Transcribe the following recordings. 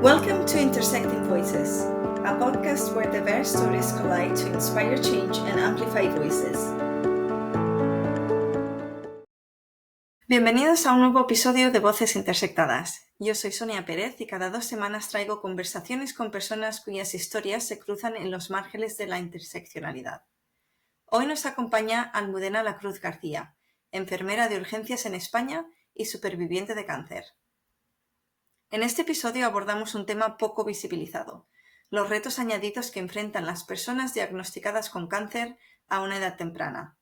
Welcome to Intersecting Voices, a podcast where diverse stories collide to inspire change and amplify voices. Bienvenidos a un nuevo episodio de Voces Intersectadas. Yo soy Sonia Pérez y cada 2 semanas traigo conversaciones con personas cuyas historias se cruzan en los márgenes de la interseccionalidad. Hoy nos acompaña Almudena Lacruz García, enfermera de urgencias en España y superviviente de cáncer. En este episodio abordamos un tema poco visibilizado: los retos añadidos que enfrentan las personas diagnosticadas con cáncer a una edad temprana.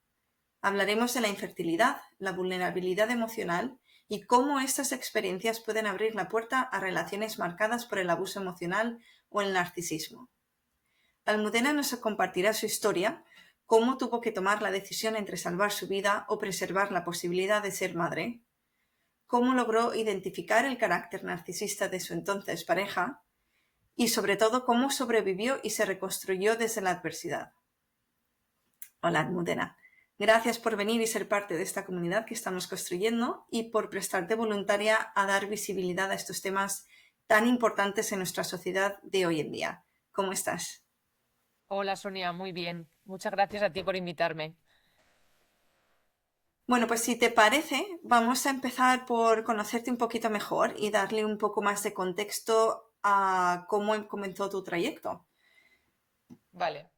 Hablaremos de la infertilidad, la vulnerabilidad emocional y cómo estas experiencias pueden abrir la puerta a relaciones marcadas por el abuso emocional o el narcisismo. Almudena nos compartirá su historia, cómo tuvo que tomar la decisión entre salvar su vida o preservar la posibilidad de ser madre, cómo logró identificar el carácter narcisista de su entonces pareja y, sobre todo, cómo sobrevivió y se reconstruyó desde la adversidad. Hola, Almudena. Gracias por venir y ser parte de esta comunidad que estamos construyendo y por prestarte voluntaria a dar visibilidad a estos temas tan importantes en nuestra sociedad de hoy en día. ¿Cómo estás? Hola Sonia, muy bien. Muchas gracias a ti por invitarme. Bueno, pues si te parece, vamos a empezar por conocerte un poquito mejor y darle un poco más de contexto a cómo comenzó tu trayecto. Vale.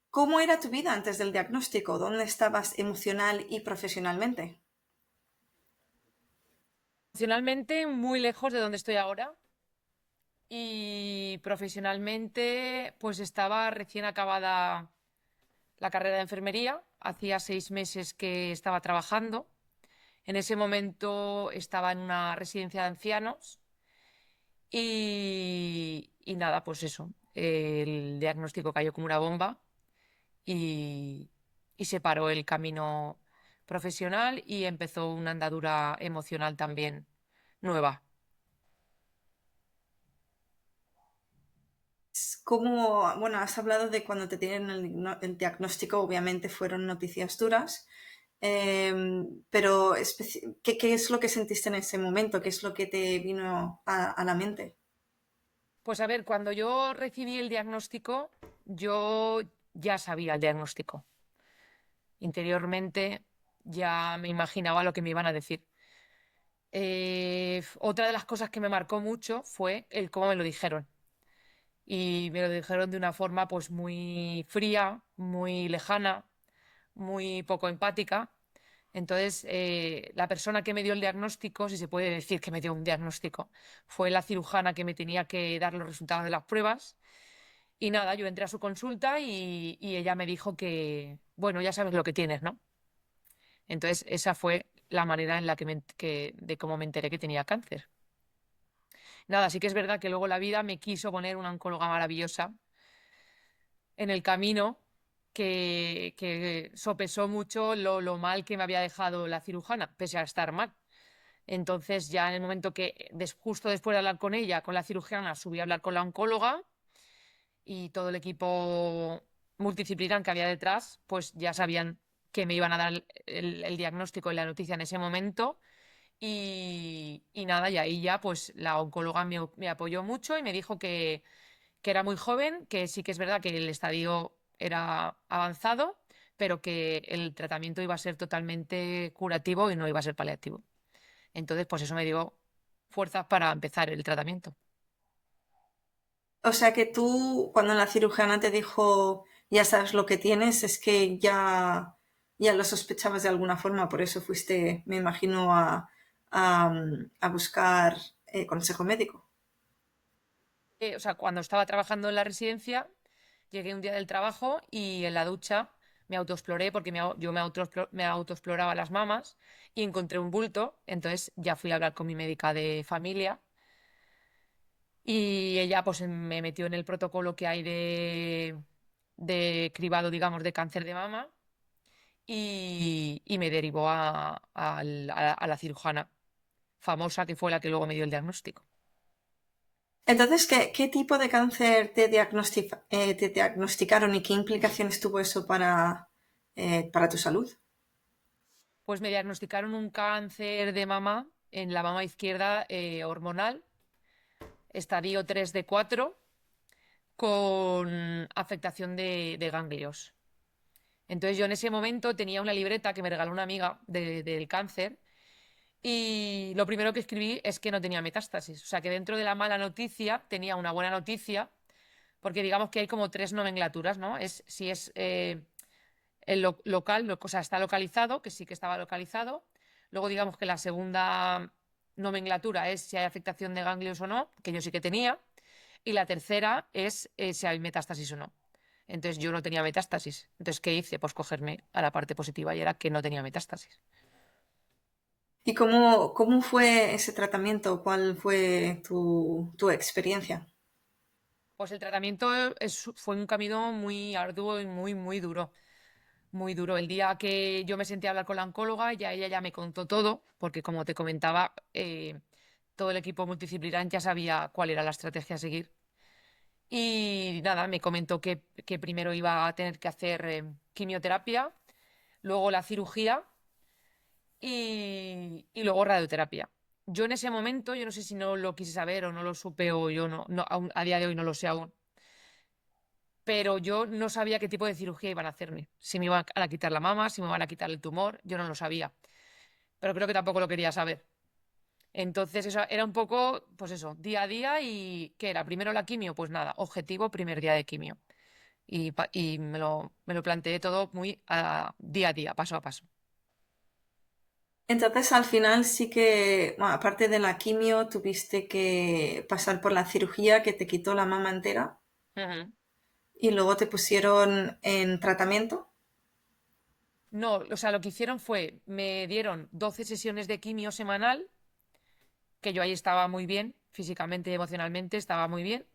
¿Cómo era tu vida antes del diagnóstico? ¿Dónde estabas emocional y profesionalmente? Emocionalmente muy lejos de donde estoy ahora y profesionalmente pues estaba recién acabada la carrera de enfermería. Hacía 6 meses que estaba trabajando. En ese momento estaba en una residencia de ancianos y nada, pues eso. El diagnóstico cayó como una bomba y, y se paró el camino profesional y empezó una andadura emocional también nueva. Bueno, has hablado de cuando te tienen el diagnóstico, obviamente fueron noticias duras, pero ¿qué es lo que sentiste en ese momento? ¿Qué es lo que te vino a la mente? Pues a ver, cuando yo recibí el diagnóstico, yo ya sabía el diagnóstico. Interiormente ya me imaginaba lo que me iban a decir. Otra de las cosas que me marcó mucho fue el cómo me lo dijeron. Y me lo dijeron de una forma pues muy fría, muy lejana, muy poco empática. Entonces, la persona que me dio el diagnóstico, si se puede decir que me dio un diagnóstico, fue la cirujana que me tenía que dar los resultados de las pruebas. Y nada, yo entré a su consulta y ella me dijo que, bueno, ya sabes lo que tienes, ¿no? Entonces, esa fue la manera en la de cómo me enteré que tenía cáncer. Nada, sí que es verdad que luego la vida me quiso poner una oncóloga maravillosa en el camino que sopesó mucho lo mal que me había dejado la cirujana, pese a estar mal. Entonces, ya en el momento que, justo después de hablar con ella, con la cirujana, subí a hablar con la oncóloga y todo el equipo multidisciplinar que había detrás, pues ya sabían que me iban a dar el diagnóstico y la noticia en ese momento. Y nada, y ahí ya pues la oncóloga me apoyó mucho y me dijo que era muy joven, que sí que es verdad que el estadio era avanzado, pero que el tratamiento iba a ser totalmente curativo y no iba a ser paliativo. Entonces, pues eso me dio fuerzas para empezar el tratamiento. O sea que tú, cuando la cirujana te dijo ya sabes lo que tienes, es que ya lo sospechabas de alguna forma, por eso fuiste, me imagino, a buscar consejo médico. O sea, cuando estaba trabajando en la residencia, llegué un día del trabajo y en la ducha me autoexploré porque yo me autoexploraba las mamas y encontré un bulto. Entonces ya fui a hablar con mi médica de familia y ella pues me metió en el protocolo que hay de cribado, digamos, de cáncer de mama y me derivó a la cirujana famosa que fue la que luego me dio el diagnóstico. Entonces, ¿qué tipo de cáncer te diagnosticaron y qué implicaciones tuvo eso para tu salud? Pues me diagnosticaron un cáncer de mama en la mama izquierda hormonal. estadio 3 de 4 con afectación de ganglios. Entonces yo en ese momento tenía una libreta que me regaló una amiga del cáncer y lo primero que escribí es que no tenía metástasis. O sea que dentro de la mala noticia tenía una buena noticia, porque digamos que hay como tres nomenclaturas, ¿no? Es si es el local, o sea, está localizado, que sí que estaba localizado. Luego digamos que la segunda nomenclatura es si hay afectación de ganglios o no, que yo sí que tenía. Y la tercera es si hay metástasis o no. Entonces yo no tenía metástasis. Entonces, ¿qué hice? Pues cogerme a la parte positiva y era que no tenía metástasis. ¿Y cómo fue ese tratamiento? ¿Cuál fue tu experiencia? Pues el tratamiento fue un camino muy arduo y muy, muy duro. Muy duro. El día que yo me senté a hablar con la oncóloga, ya ella ya me contó todo, porque como te comentaba, todo el equipo multidisciplinar ya sabía cuál era la estrategia a seguir. Y nada, me comentó que primero iba a tener que hacer quimioterapia, luego la cirugía y luego radioterapia. Yo en ese momento, yo no sé si no lo quise saber o no lo supe o yo a día de hoy no lo sé aún, pero yo no sabía qué tipo de cirugía iban a hacerme. Si me iban a quitar la mama, si me iban a quitar el tumor, yo no lo sabía. Pero creo que tampoco lo quería saber. Entonces eso era un poco, pues eso, día a día y ¿qué era? Primero la quimio, pues nada, objetivo, primer día de quimio. Y me lo planteé todo muy día a día, paso a paso. Entonces, al final sí que, bueno, aparte de la quimio, tuviste que pasar por la cirugía que te quitó la mama entera Ujú. y luego te pusieron en tratamiento. No, o sea, lo que hicieron fue, me dieron 12 sesiones de quimio semanal, que yo ahí estaba muy bien, físicamente y emocionalmente estaba muy bien.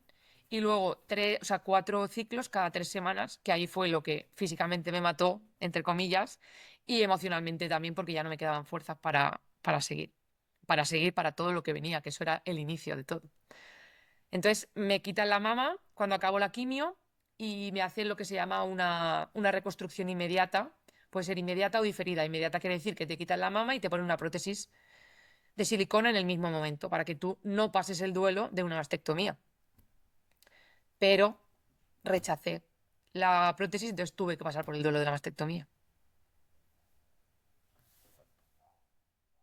Y luego o sea, 4 ciclos cada 3 semanas, que ahí fue lo que físicamente me mató, entre comillas, y emocionalmente también, porque ya no me quedaban fuerzas para seguir para todo lo que venía, que eso era el inicio de todo. Entonces me quitan la mama cuando acabo la quimio y me hacen lo que se llama una reconstrucción inmediata. Puede ser inmediata o diferida. Inmediata quiere decir que te quitan la mama y te ponen una prótesis de silicona en el mismo momento, para que tú no pases el duelo de una mastectomía. Pero rechacé la prótesis, entonces tuve que pasar por el duelo de la mastectomía.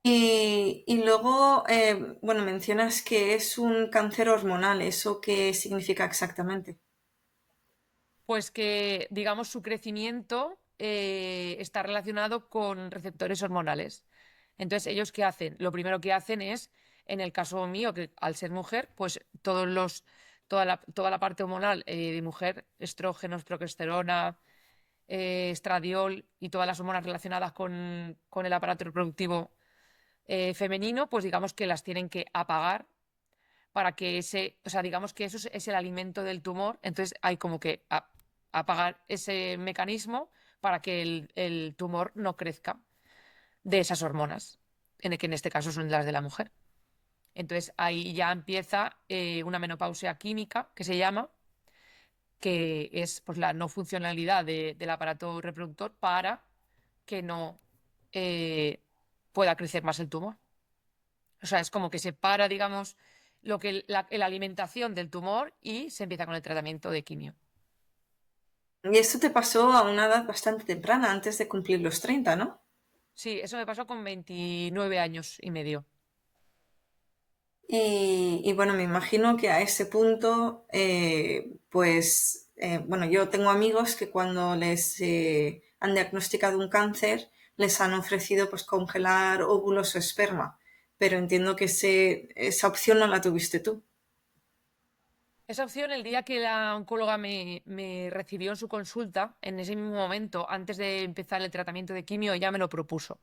Y luego, bueno, mencionas que es un cáncer hormonal. ¿Eso qué significa exactamente? Pues que, digamos, su crecimiento está relacionado con receptores hormonales. Entonces, ¿ellos qué hacen? Lo primero que hacen es, en el caso mío, que al ser mujer, pues toda la parte hormonal de mujer, estrógenos, progesterona, estradiol y todas las hormonas relacionadas con el aparato reproductivo femenino, pues digamos que las tienen que apagar para que o sea, digamos que eso es el alimento del tumor, entonces hay como que apagar ese mecanismo para que el tumor no crezca de esas hormonas, que en este caso son las de la mujer. Entonces ahí ya empieza una menopausia química, que se llama, que es pues la no funcionalidad del aparato reproductor para que no eh, pueda crecer más el tumor. O sea, es como que se para, digamos, lo que la alimentación del tumor y se empieza con el tratamiento de quimio. Y esto te pasó a una edad bastante temprana, antes de cumplir los 30, ¿no? Sí, eso me pasó con 29 años y medio. Y bueno, me imagino que a ese punto, pues, bueno, yo tengo amigos que cuando les han diagnosticado un cáncer, les han ofrecido pues congelar óvulos o esperma, pero entiendo que esa opción no la tuviste tú. Esa opción, el día que la oncóloga me recibió en su consulta, en ese mismo momento, antes de empezar el tratamiento de quimio, ella me lo propuso.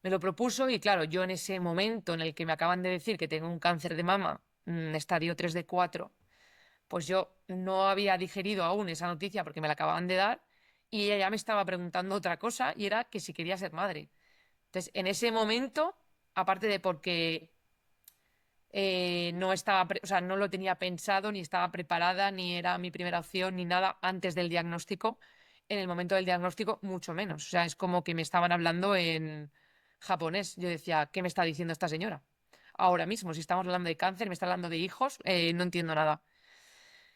Me lo propuso y claro, yo en ese momento en el que me acaban de decir que tengo un cáncer de mama, estadio 3 de 4, pues yo no había digerido aún esa noticia porque me la acababan de dar y ella ya me estaba preguntando otra cosa y era que si quería ser madre. Entonces, en ese momento, aparte de porque no estaba, o sea, no lo tenía pensado, ni estaba preparada, ni era mi primera opción, ni nada antes del diagnóstico, en el momento del diagnóstico, mucho menos. O sea, es como que me estaban hablando en japonés. Yo decía, ¿qué me está diciendo esta señora? ahora mismo. Si estamos hablando de cáncer, me está hablando de hijos, no entiendo nada.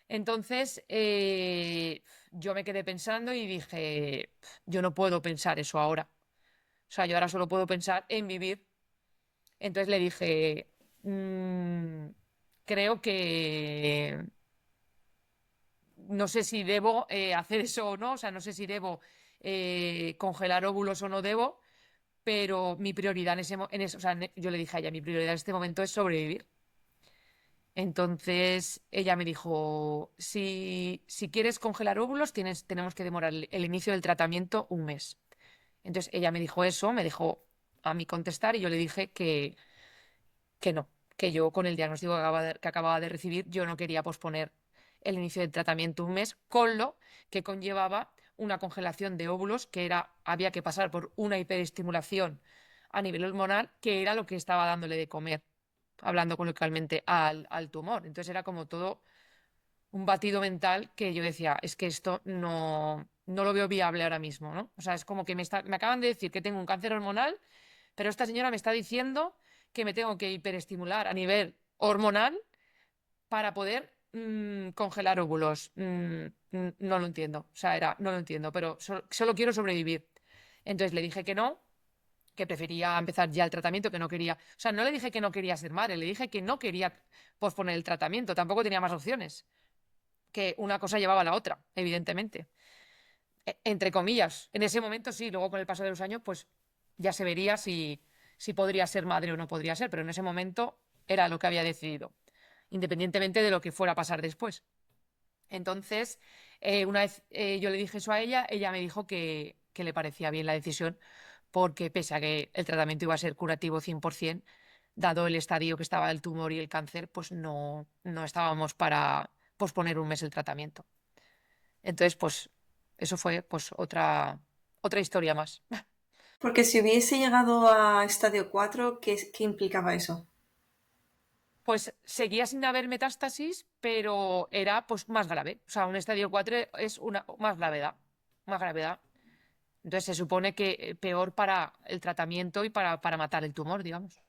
Entonces, yo me quedé pensando y dije, yo no puedo pensar eso ahora. O sea, yo ahora solo puedo pensar en vivir. Entonces le dije, "Mm, creo que no sé si debo hacer eso o no, o sea, no sé si debo congelar óvulos o no debo, pero mi prioridad o sea, yo le dije a ella, mi prioridad en este momento es sobrevivir. Entonces ella me dijo, si quieres congelar óvulos, tenemos que demorar el inicio del tratamiento un mes. Entonces ella me dijo eso, me dejó a mí contestar y yo le dije que no, que yo con el diagnóstico que acababa de recibir, yo no quería posponer el inicio del tratamiento un mes, con lo que conllevaba una congelación de óvulos, había que pasar por una hiperestimulación a nivel hormonal, que era lo que estaba dándole de comer, hablando coloquialmente, al tumor. Entonces era como todo un batido mental que yo decía, es que esto no lo veo viable ahora mismo, ¿no? O sea, es como que me acaban de decir que tengo un cáncer hormonal, pero esta señora me está diciendo que me tengo que hiperestimular a nivel hormonal para poder congelar óvulos. No lo entiendo. O sea, no lo entiendo, pero solo quiero sobrevivir. Entonces le dije que no, que prefería empezar ya el tratamiento, que no quería. O sea, no le dije que no quería ser madre, le dije que no quería posponer el tratamiento. Tampoco tenía más opciones. Que una cosa llevaba a la otra, evidentemente. Entre comillas. En ese momento sí, luego con el paso de los años, pues ya se vería si podría ser madre o no podría ser, pero en ese momento era lo que había decidido, independientemente de lo que fuera a pasar después. Entonces, una vez yo le dije eso a ella, ella me dijo que le parecía bien la decisión, porque pese a que el tratamiento iba a ser curativo 100%, dado el estadio que estaba el tumor y el cáncer, pues no estábamos para posponer un mes el tratamiento. Entonces, pues eso fue pues otra historia más. Porque si hubiese llegado a estadio 4, ¿qué implicaba eso? Pues seguía sin haber metástasis, pero era pues más grave. O sea, un estadio 4 es una más gravedad, más gravedad. Entonces se supone que peor para el tratamiento y para matar el tumor, digamos.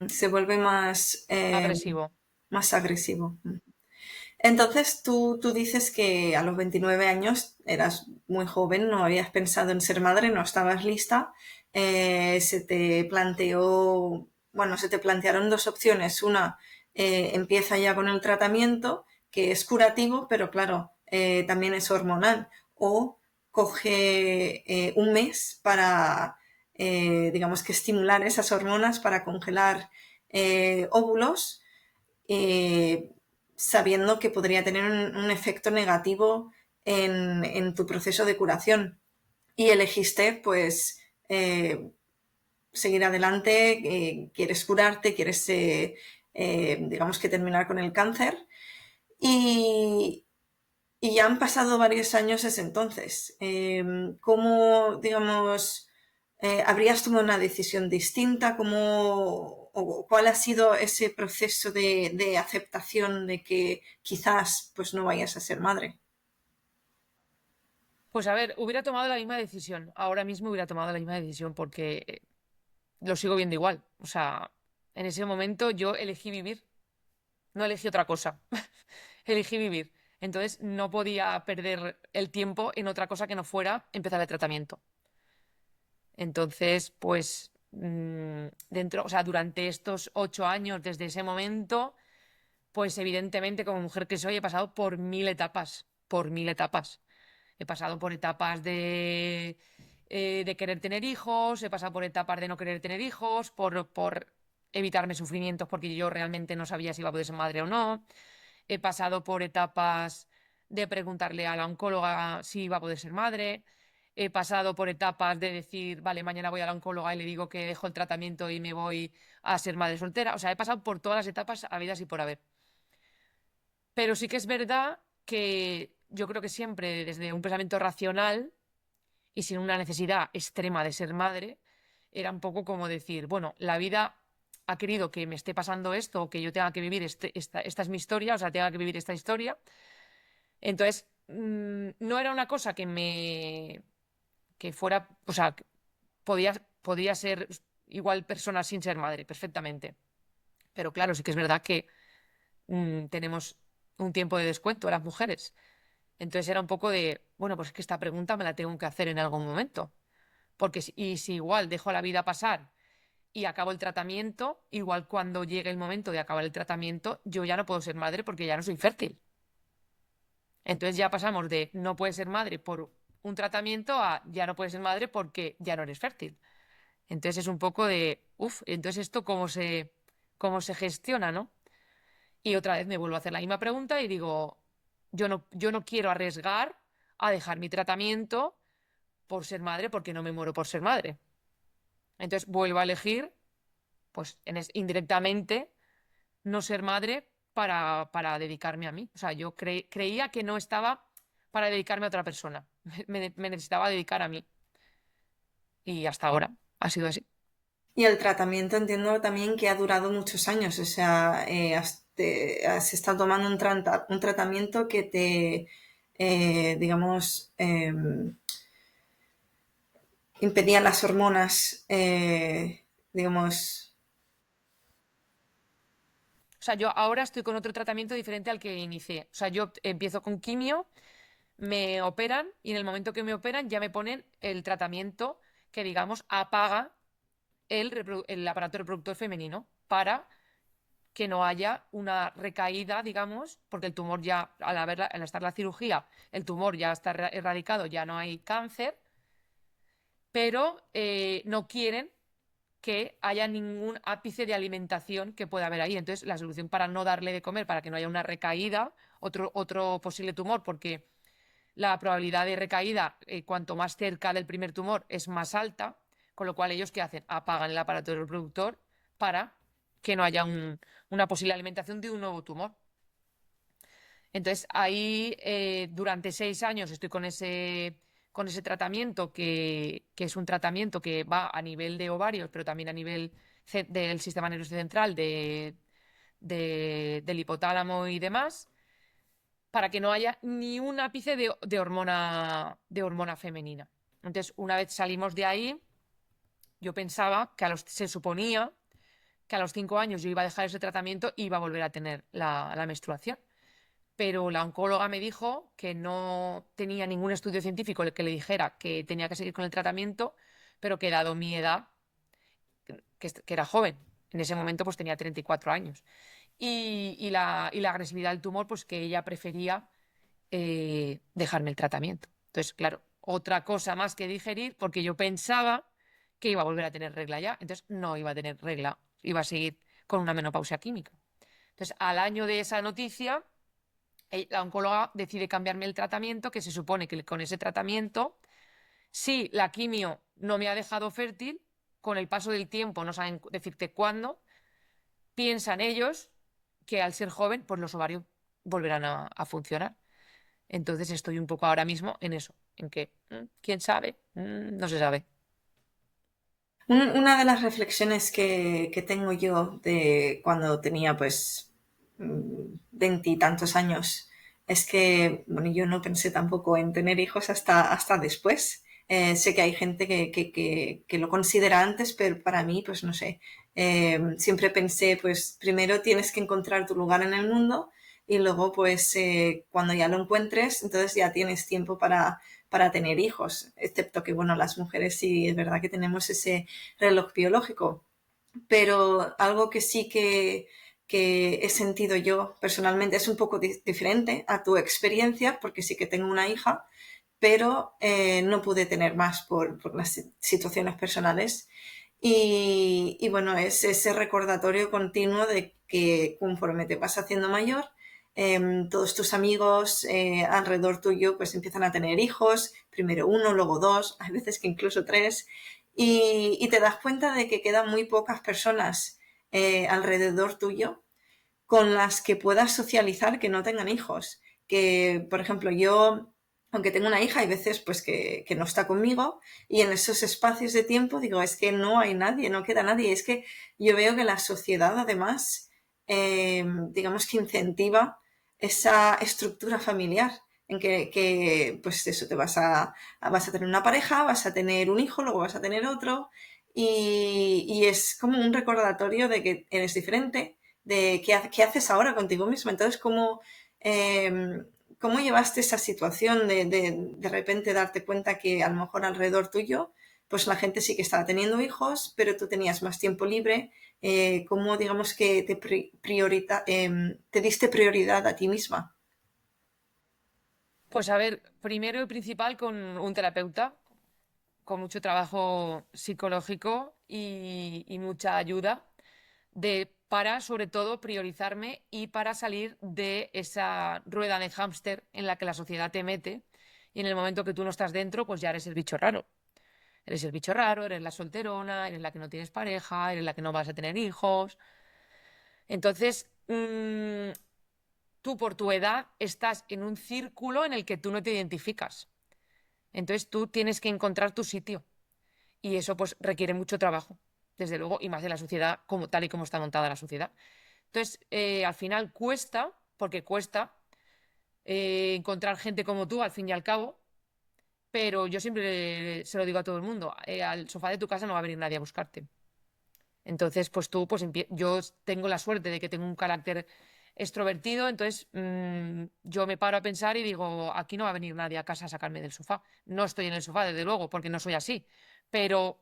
Se vuelve Agresivo. más agresivo. Entonces tú dices que a los 29 años eras muy joven, no habías pensado en ser madre, no estabas lista. Se te planteó, bueno, se te plantearon dos opciones. Una, empieza ya con el tratamiento, que es curativo, pero claro, también es hormonal. O coge un mes para, digamos que estimular esas hormonas para congelar óvulos, eh, sabiendo que podría tener un efecto negativo en tu proceso de curación. Y elegiste, pues, seguir adelante, quieres curarte, quieres, digamos que terminar con el cáncer. Y, y ya han pasado varios años desde entonces. ¿Cómo, digamos, habrías tomado una decisión distinta? O cuál ha sido ese proceso de aceptación de que quizás pues no vayas a ser madre? Pues a ver, hubiera tomado la misma decisión. Ahora mismo hubiera tomado la misma decisión porque lo sigo viendo igual. O sea, en ese momento yo elegí vivir, no elegí otra cosa. Elegí vivir. Entonces no podía perder el tiempo en otra cosa que no fuera empezar el tratamiento. Entonces, pues o sea, durante estos 8 años desde ese momento, pues evidentemente como mujer que soy he pasado por mil etapas, por mil etapas. He pasado por etapas de querer tener hijos, he pasado por etapas de no querer tener hijos, por evitarme sufrimientos porque yo realmente no sabía si iba a poder ser madre o no. He pasado por etapas de preguntarle a la oncóloga si iba a poder ser madre. He pasado por etapas de decir, vale, mañana voy a la oncóloga y le digo que dejo el tratamiento y me voy a ser madre soltera. O sea, he pasado por todas las etapas habidas y por haber. Pero sí que es verdad que yo creo que siempre desde un pensamiento racional y sin una necesidad extrema de ser madre, era un poco como decir, bueno, la vida ha querido que me esté pasando esto o que yo tenga que vivir esta es mi historia, o sea, tenga que vivir esta historia. Entonces, no era una cosa que fuera, o sea, podía ser igual persona sin ser madre, perfectamente. Pero claro, sí que es verdad que tenemos un tiempo de descuento las mujeres. Entonces era un poco de, bueno, pues es que esta pregunta me la tengo que hacer en algún momento. Porque si igual dejo la vida pasar y acabo el tratamiento, igual cuando llegue el momento de acabar el tratamiento, yo ya no puedo ser madre porque ya no soy fértil. Entonces ya pasamos de no puedes ser madre por un tratamiento a ya no puedes ser madre porque ya no eres fértil. Entonces es un poco de, uff, entonces esto cómo se gestiona, ¿no? Y otra vez me vuelvo a hacer la misma pregunta y digo, yo no quiero arriesgar a dejar mi tratamiento por ser madre porque no me muero por ser madre. Entonces vuelvo a elegir, pues indirectamente, no ser madre para dedicarme a mí. O sea, yo creía que no estaba para dedicarme a otra persona. Me necesitaba dedicar a mí. Y hasta ahora ha sido así. Y el tratamiento entiendo también que ha durado muchos años, o sea, has estado tomando un tratamiento que te, digamos, impedía las hormonas, digamos. O sea, yo ahora estoy con otro tratamiento diferente al que inicié. O sea, yo empiezo con quimio, me operan y en el momento que me operan ya me ponen el tratamiento que, digamos, apaga el aparato reproductor femenino para que no haya una recaída, digamos, porque el tumor ya, al estar la cirugía, el tumor ya está erradicado, ya no hay cáncer, pero no quieren que haya ningún ápice de alimentación que pueda haber ahí. Entonces, la solución para no darle de comer, para que no haya una recaída, otro posible tumor, porque la probabilidad de recaída, cuanto más cerca del primer tumor, es más alta, con lo cual ellos, ¿qué hacen? Apagan el aparato reproductor para que no haya una posible alimentación de un nuevo tumor. Entonces, ahí durante 6 años estoy con ese tratamiento que es un tratamiento que va a nivel de ovarios, pero también a nivel del sistema nervioso central, del hipotálamo y demás, para que no haya ni un ápice de hormona femenina. Entonces, una vez salimos de ahí, yo pensaba que se suponía que a los 5 años yo iba a dejar ese tratamiento y iba a volver a tener la menstruación. Pero la oncóloga me dijo que no tenía ningún estudio científico que le dijera que tenía que seguir con el tratamiento, pero que dado mi edad, que era joven, en ese momento pues tenía 34 años, y la agresividad del tumor, pues que ella prefería dejarme el tratamiento. Entonces, claro, otra cosa más que digerir, porque yo pensaba que iba a volver a tener regla ya, entonces no iba a tener regla, iba a seguir con una menopausia química. Entonces, al año de esa noticia la oncóloga decide cambiarme el tratamiento, que se supone que con ese tratamiento, si la quimio no me ha dejado fértil, con el paso del tiempo, no saben decirte cuándo, piensan ellos que al ser joven, pues los ovarios volverán a funcionar. Entonces estoy un poco ahora mismo en eso, en que, ¿quién sabe? No se sabe. Una de las reflexiones que tengo yo de cuando tenía pues veintitantos años es que, bueno, yo no pensé tampoco en tener hijos hasta después. Sé que hay gente que lo considera antes, pero para mí, pues no sé. Siempre pensé, pues primero tienes que encontrar tu lugar en el mundo y luego, pues cuando ya lo encuentres, entonces ya tienes tiempo para tener hijos. Excepto que, bueno, las mujeres sí es verdad que tenemos ese reloj biológico, pero algo que sí que he sentido yo personalmente es un poco diferente a tu experiencia, porque sí que tengo una hija, pero no pude tener más por las situaciones personales. Y bueno, es ese recordatorio continuo de que conforme te vas haciendo mayor, todos tus amigos alrededor tuyo pues empiezan a tener hijos, primero uno, luego dos, hay veces que incluso tres, y te das cuenta de que quedan muy pocas personas alrededor tuyo con las que puedas socializar que no tengan hijos. Que, por ejemplo, yo, aunque tengo una hija, hay veces pues que no está conmigo y en esos espacios de tiempo digo, es que no hay nadie, no queda nadie. Es que yo veo que la sociedad además, digamos que incentiva esa estructura familiar en pues eso, vas a tener una pareja, vas a tener un hijo, luego vas a tener otro y es como un recordatorio de que eres diferente, de qué haces ahora contigo misma. Entonces, ¿cómo llevaste esa situación de repente darte cuenta que a lo mejor alrededor tuyo, pues la gente sí que estaba teniendo hijos, pero tú tenías más tiempo libre? ¿Cómo digamos que te diste prioridad a ti misma? Pues a ver, primero y principal con un terapeuta, con mucho trabajo psicológico y mucha ayuda para, sobre todo, priorizarme y para salir de esa rueda de hámster en la que la sociedad te mete y en el momento que tú no estás dentro, pues ya eres el bicho raro. Eres el bicho raro, eres la solterona, eres la que no tienes pareja, eres la que no vas a tener hijos. Entonces, tú por tu edad estás en un círculo en el que tú no te identificas. Entonces tú tienes que encontrar tu sitio y eso pues requiere mucho trabajo, desde luego, y más de la sociedad como tal y como está montada la sociedad. Entonces, al final cuesta, porque cuesta encontrar gente como tú, al fin y al cabo, pero yo siempre se lo digo a todo el mundo, al sofá de tu casa no va a venir nadie a buscarte. Entonces, pues tú, pues yo tengo la suerte de que tengo un carácter extrovertido, entonces yo me paro a pensar y digo, aquí no va a venir nadie a casa a sacarme del sofá. No estoy en el sofá, desde luego, porque no soy así. Pero,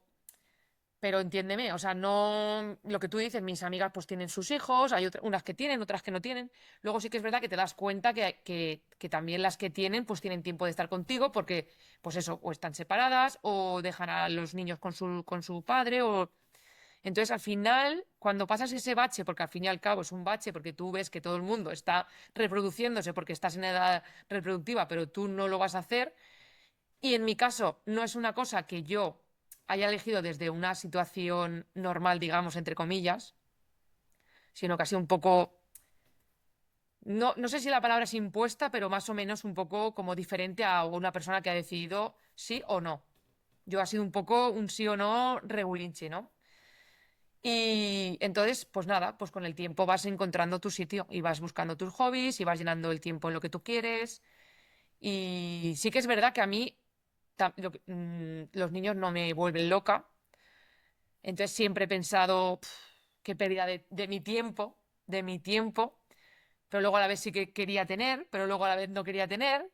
pero entiéndeme, o sea, no lo que tú dices, mis amigas pues tienen sus hijos, hay unas que tienen, otras que no tienen. Luego sí que es verdad que te das cuenta que también las que tienen, pues tienen tiempo de estar contigo, porque, pues eso, o están separadas, o dejan a los niños con su padre, o entonces, al final, cuando pasas ese bache, porque al fin y al cabo es un bache, porque tú ves que todo el mundo está reproduciéndose porque estás en edad reproductiva, pero tú no lo vas a hacer, y en mi caso no es una cosa que yo haya elegido desde una situación normal, digamos, entre comillas, sino que ha sido un poco, no sé si la palabra es impuesta, pero más o menos un poco como diferente a una persona que ha decidido sí o no. Yo ha sido un poco un sí o no regulinchi, ¿no? Y entonces, pues nada, pues con el tiempo vas encontrando tu sitio y vas buscando tus hobbies y vas llenando el tiempo en lo que tú quieres. Y sí que es verdad que a mí los niños no me vuelven loca. Entonces siempre he pensado, "Pf, qué pérdida de mi tiempo, de mi tiempo. Pero luego a la vez sí que quería tener, pero luego a la vez no quería tener.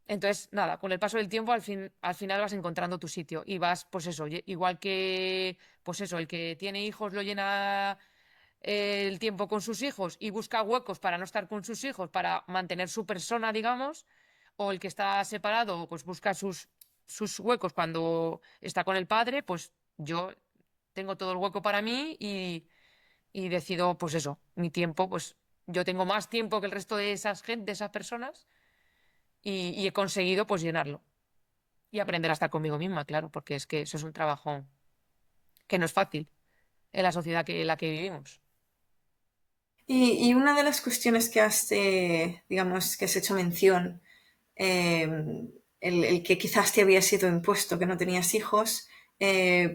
Entonces, nada, con el paso del tiempo al final vas encontrando tu sitio y vas, pues eso, igual que, pues eso, el que tiene hijos lo llena el tiempo con sus hijos y busca huecos para no estar con sus hijos, para mantener su persona, digamos, o el que está separado, pues busca sus huecos cuando está con el padre, pues yo tengo todo el hueco para mí y decido, pues eso, mi tiempo, pues yo tengo más tiempo que el resto de esas gente, de esas personas y he conseguido pues llenarlo y aprender a estar conmigo misma, claro, porque es que eso es un trabajo que no es fácil en la sociedad en la que vivimos. Y una de las cuestiones digamos, que has hecho mención, eh, el que quizás te había sido impuesto, que no tenías hijos,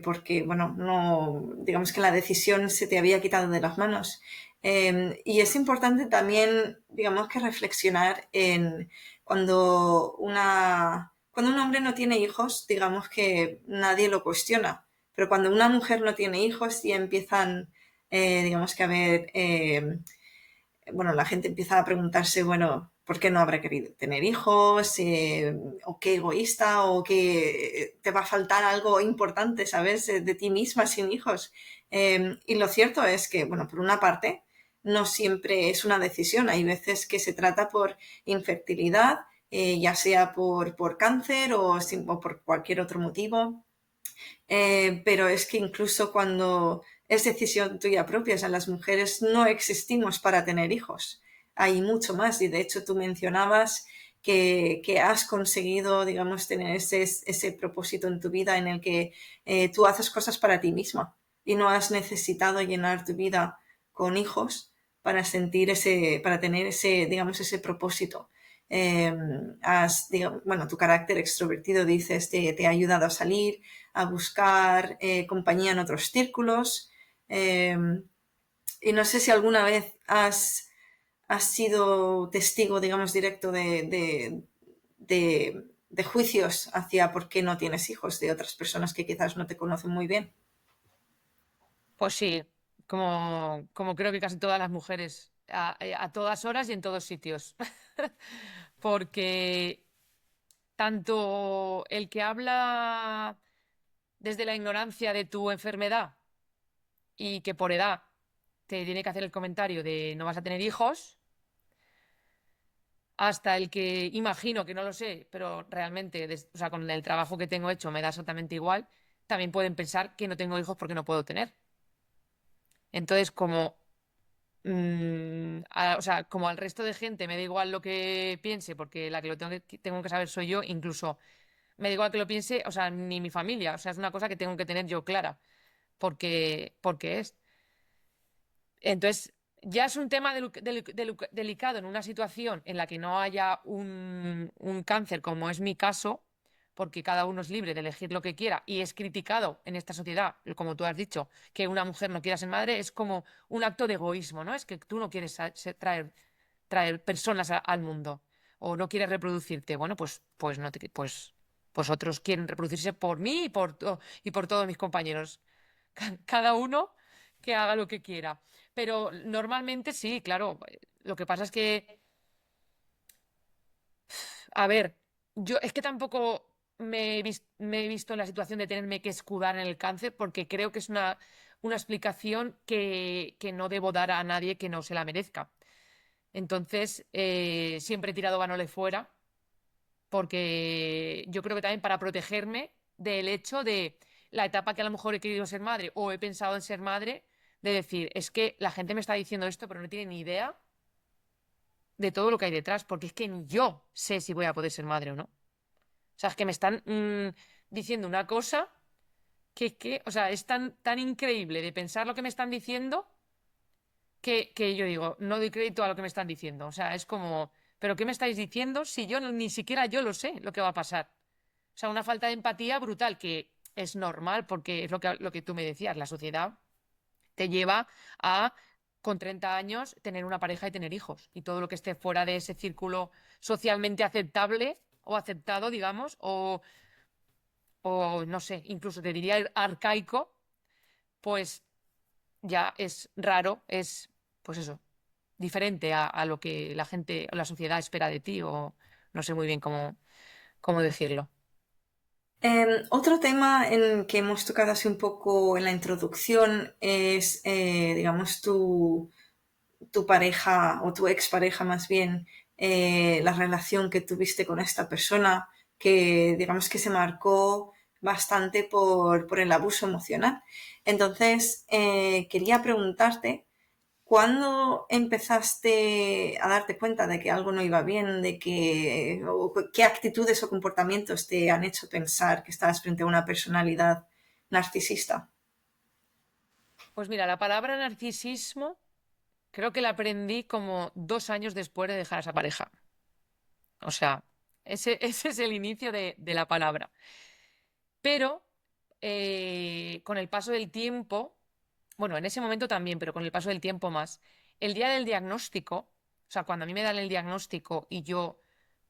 porque, bueno, no, digamos que la decisión se te había quitado de las manos. Y es importante también, digamos que reflexionar en cuando un hombre no tiene hijos, digamos que nadie lo cuestiona, pero cuando una mujer no tiene hijos ya empiezan digamos que a ver, bueno, la gente empieza a preguntarse, bueno, ¿por qué no habrá querido tener hijos? ¿O qué egoísta? ¿O que te va a faltar algo importante, ¿sabes? De ti misma sin hijos. Y lo cierto es que, bueno, por una parte, no siempre es una decisión. Hay veces que se trata por infertilidad, ya sea por cáncer o por cualquier otro motivo. Pero es que incluso cuando es decisión tuya propia, o sea, las mujeres no existimos para tener hijos. Hay mucho más y de hecho tú mencionabas que has conseguido, digamos, tener ese propósito en tu vida en el que tú haces cosas para ti misma y no has necesitado llenar tu vida con hijos para para tener digamos, ese propósito. Eh, bueno, tu carácter extrovertido, dices, te ha ayudado a salir, a buscar compañía en otros círculos. Eh, y no sé si alguna vez has sido testigo, digamos, directo de juicios hacia por qué no tienes hijos de otras personas que quizás no te conocen muy bien. Pues sí, como creo que casi todas las mujeres, a todas horas y en todos sitios. Porque tanto el que habla desde la ignorancia de tu enfermedad y que por edad te tiene que hacer el comentario de no vas a tener hijos, hasta el que imagino que no lo sé, pero realmente, o sea, con el trabajo que tengo hecho me da exactamente igual, también pueden pensar que no tengo hijos porque no puedo tener. Entonces, o sea, como al resto de gente me da igual lo que piense, porque la que lo tengo que saber soy yo, incluso me da igual que lo piense, o sea, ni mi familia, o sea, es una cosa que tengo que tener yo clara, porque es. Entonces, ya es un tema delicado en una situación en la que no haya un cáncer, como es mi caso, porque cada uno es libre de elegir lo que quiera y es criticado en esta sociedad, como tú has dicho, que una mujer no quiera ser madre es como un acto de egoísmo, ¿no? Es que tú no quieres traer personas al mundo o no quieres reproducirte. Bueno, pues no pues otros quieren reproducirse por mí y por todos mis compañeros. Cada uno que haga lo que quiera. Pero normalmente sí, claro. Lo que pasa es que, a ver, yo es que tampoco me he visto en la situación de tenerme que escudar en el cáncer porque creo que es una explicación que no debo dar a nadie que no se la merezca. Entonces, siempre he tirado banoles fuera porque yo creo que también para protegerme del hecho de la etapa que a lo mejor he querido ser madre o he pensado en ser madre, de decir, es que la gente me está diciendo esto, pero no tiene ni idea de todo lo que hay detrás, porque es que ni yo sé si voy a poder ser madre o no. O sea, es que me están diciendo una cosa o sea, es tan increíble de pensar lo que me están diciendo que yo digo, no doy crédito a lo que me están diciendo. O sea, es como, ¿pero qué me estáis diciendo si yo ni siquiera yo lo sé lo que va a pasar? O sea, una falta de empatía brutal, que es normal porque es lo que tú me decías, la sociedad te lleva a, con 30 años, tener una pareja y tener hijos. Y todo lo que esté fuera de ese círculo socialmente aceptable o aceptado, digamos, o no sé, incluso te diría arcaico, pues ya es raro, es, pues eso, diferente a lo que la gente o la sociedad espera de ti, o no sé muy bien cómo decirlo. Otro tema en que hemos tocado así un poco en la introducción es, digamos, tu pareja o tu expareja más bien, la relación que tuviste con esta persona que digamos que se marcó bastante por el abuso emocional. Entonces, quería preguntarte, ¿cuándo empezaste a darte cuenta de que algo no iba bien, o qué actitudes o comportamientos te han hecho pensar que estabas frente a una personalidad narcisista? Pues mira, la palabra narcisismo creo que la aprendí como 2 años después de dejar a esa pareja. O sea, ese es el inicio de la palabra. Pero con el paso del tiempo, bueno, en ese momento también, pero con el paso del tiempo más, el día del diagnóstico, o sea, cuando a mí me dan el diagnóstico y yo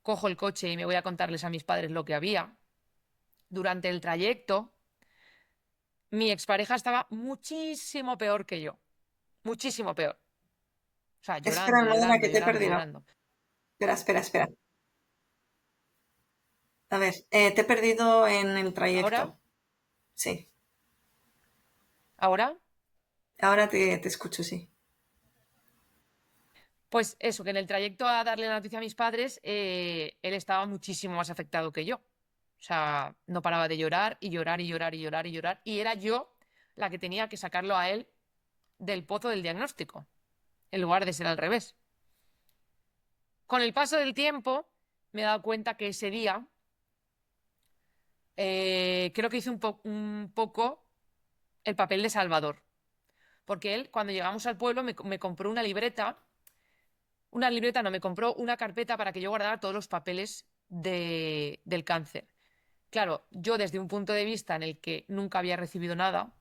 cojo el coche y me voy a contarles a mis padres lo que había, durante el trayecto, mi expareja estaba muchísimo peor que yo, muchísimo peor. O sea, Espera, llorando, Modena, llorando, que te he llorando, perdido. llorando. Espera, espera, espera. A ver, te he perdido en el Ahora, trayecto. Sí, ahora, ahora te escucho, sí. pues eso, que en el trayecto a darle la noticia a mis padres, él estaba muchísimo más afectado que yo. O sea, no paraba de llorar y llorar y llorar y llorar y llorar. Y era yo la que tenía que sacarlo a él del pozo del diagnóstico, en lugar de ser al revés. Con el paso del tiempo, me he dado cuenta que ese día creo que hice un poco el papel de Salvador. Porque él, cuando llegamos al pueblo, me compró una libreta no, me compró una carpeta para que yo guardara todos los papeles del cáncer. Claro, yo desde un punto de vista en el que nunca había recibido nada,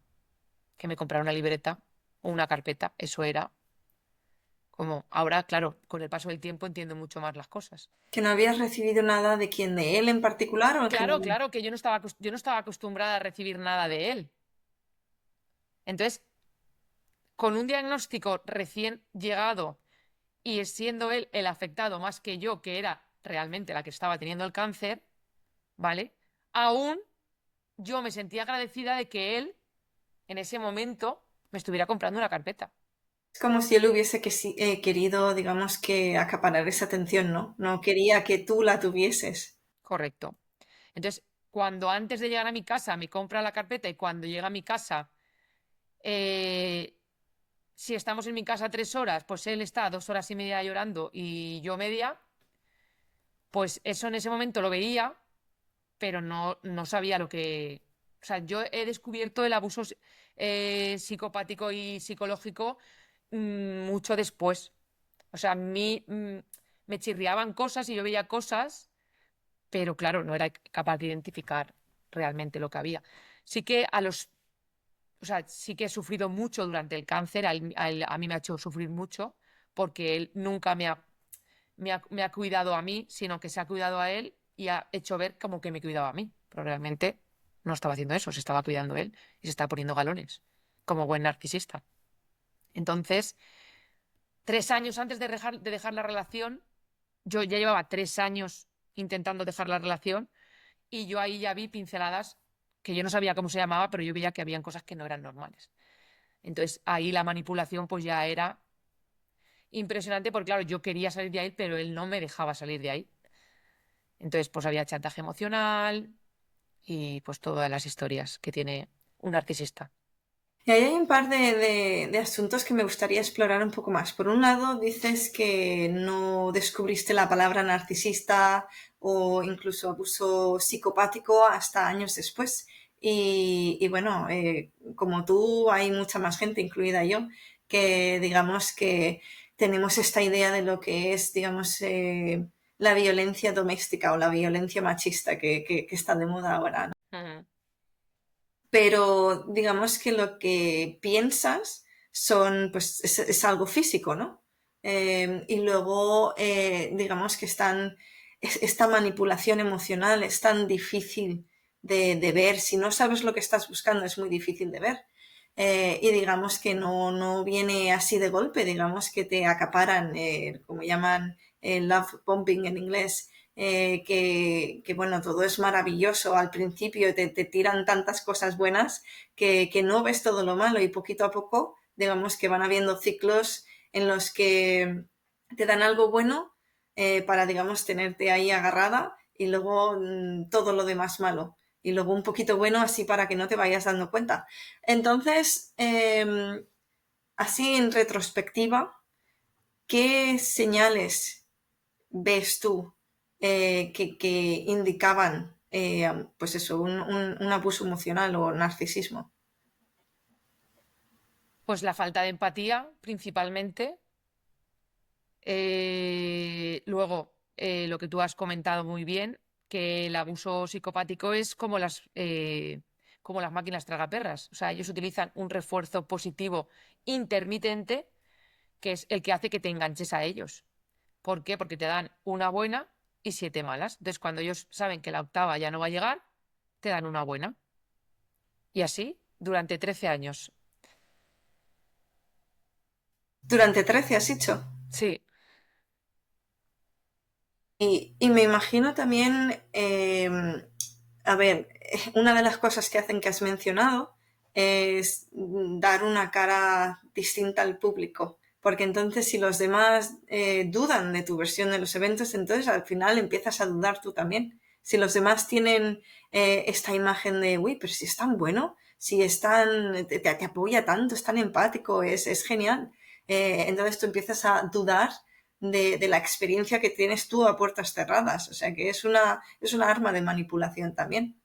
que me comprara una libreta o una carpeta, eso era como, ahora, claro, con el paso del tiempo entiendo mucho más las cosas. ¿Que no habías recibido nada de quién? ¿De él en particular o en Claro, general? claro, que yo no estaba acostumbrada a recibir nada de él. Entonces, con un diagnóstico recién llegado y siendo él el afectado más que yo, que era realmente la que estaba teniendo el cáncer, ¿vale? Aún yo me sentía agradecida de que él, en ese momento, me estuviera comprando una carpeta. Es como si él hubiese querido, digamos, que acaparar esa atención, ¿no? No quería que tú la tuvieses. Correcto. Entonces, cuando antes de llegar a mi casa me compra la carpeta y cuando llega a mi casa, eh, si estamos en mi casa 3 horas, pues él está 2 horas y media llorando y yo media, pues eso en ese momento lo veía, pero no sabía lo que... O sea, yo he descubierto el abuso psicopático y psicológico mucho después. O sea, a mí me chirriaban cosas y yo veía cosas, pero claro, no era capaz de identificar realmente lo que había. Sí que o sea, sí que he sufrido mucho durante el cáncer, a mí me ha hecho sufrir mucho, porque él nunca me ha cuidado a mí, sino que se ha cuidado a él y ha hecho ver como que me cuidaba a mí. Pero realmente no estaba haciendo eso, se estaba cuidando él y se estaba poniendo galones, como buen narcisista. Entonces, 3 años antes de dejar la relación, yo ya llevaba 3 años intentando dejar la relación y yo ahí ya vi pinceladas que yo no sabía cómo se llamaba, pero yo veía que habían cosas que no eran normales. Entonces ahí la manipulación pues ya era impresionante porque claro, yo quería salir de ahí, pero él no me dejaba salir de ahí. Entonces pues había chantaje emocional y pues todas las historias que tiene un narcisista. Y ahí hay un par de asuntos que me gustaría explorar un poco más. Por un lado, dices que no descubriste la palabra narcisista o incluso abuso psicopático hasta años después. Y bueno, como tú, hay mucha más gente, incluida yo, que digamos que tenemos esta idea de lo que es, digamos, la violencia doméstica o la violencia machista que está de moda ahora, ¿no? Ujú. Pero digamos que lo que piensas pues, es algo físico, ¿no? Y luego, digamos que esta manipulación emocional es tan difícil de ver. Si no sabes lo que estás buscando, es muy difícil de ver. Y digamos que no viene así de golpe, digamos que te acaparan, como llaman love bombing en inglés, bueno, todo es maravilloso al principio, te tiran tantas cosas buenas que no ves todo lo malo y poquito a poco, digamos que van habiendo ciclos en los que te dan algo bueno para, digamos, tenerte ahí agarrada y luego todo lo demás malo. Y luego un poquito bueno así para que no te vayas dando cuenta. Entonces, así en retrospectiva, ¿qué señales ves tú que indicaban, pues eso, un abuso emocional o narcisismo? Pues la falta de empatía principalmente. Luego, lo que tú has comentado muy bien, que el abuso psicopático es como las máquinas tragaperras. O sea, ellos utilizan un refuerzo positivo intermitente, que es el que hace que te enganches a ellos. ¿Por qué? Porque te dan una buena y 7 malas. Entonces, cuando ellos saben que la octava ya no va a llegar, te dan una buena. Y así, durante 13 años. Durante 13 has dicho. Sí, Y me imagino también, a ver, una de las cosas que hacen que has mencionado es dar una cara distinta al público, porque entonces si los demás dudan de tu versión de los eventos, entonces al final empiezas a dudar tú también. Si los demás tienen esta imagen de, uy, pero si es tan bueno, si es tan, te apoya tanto, es tan empático, es genial. Entonces tú empiezas a dudar de la experiencia que tienes tú a puertas cerradas. O sea que es una arma de manipulación también.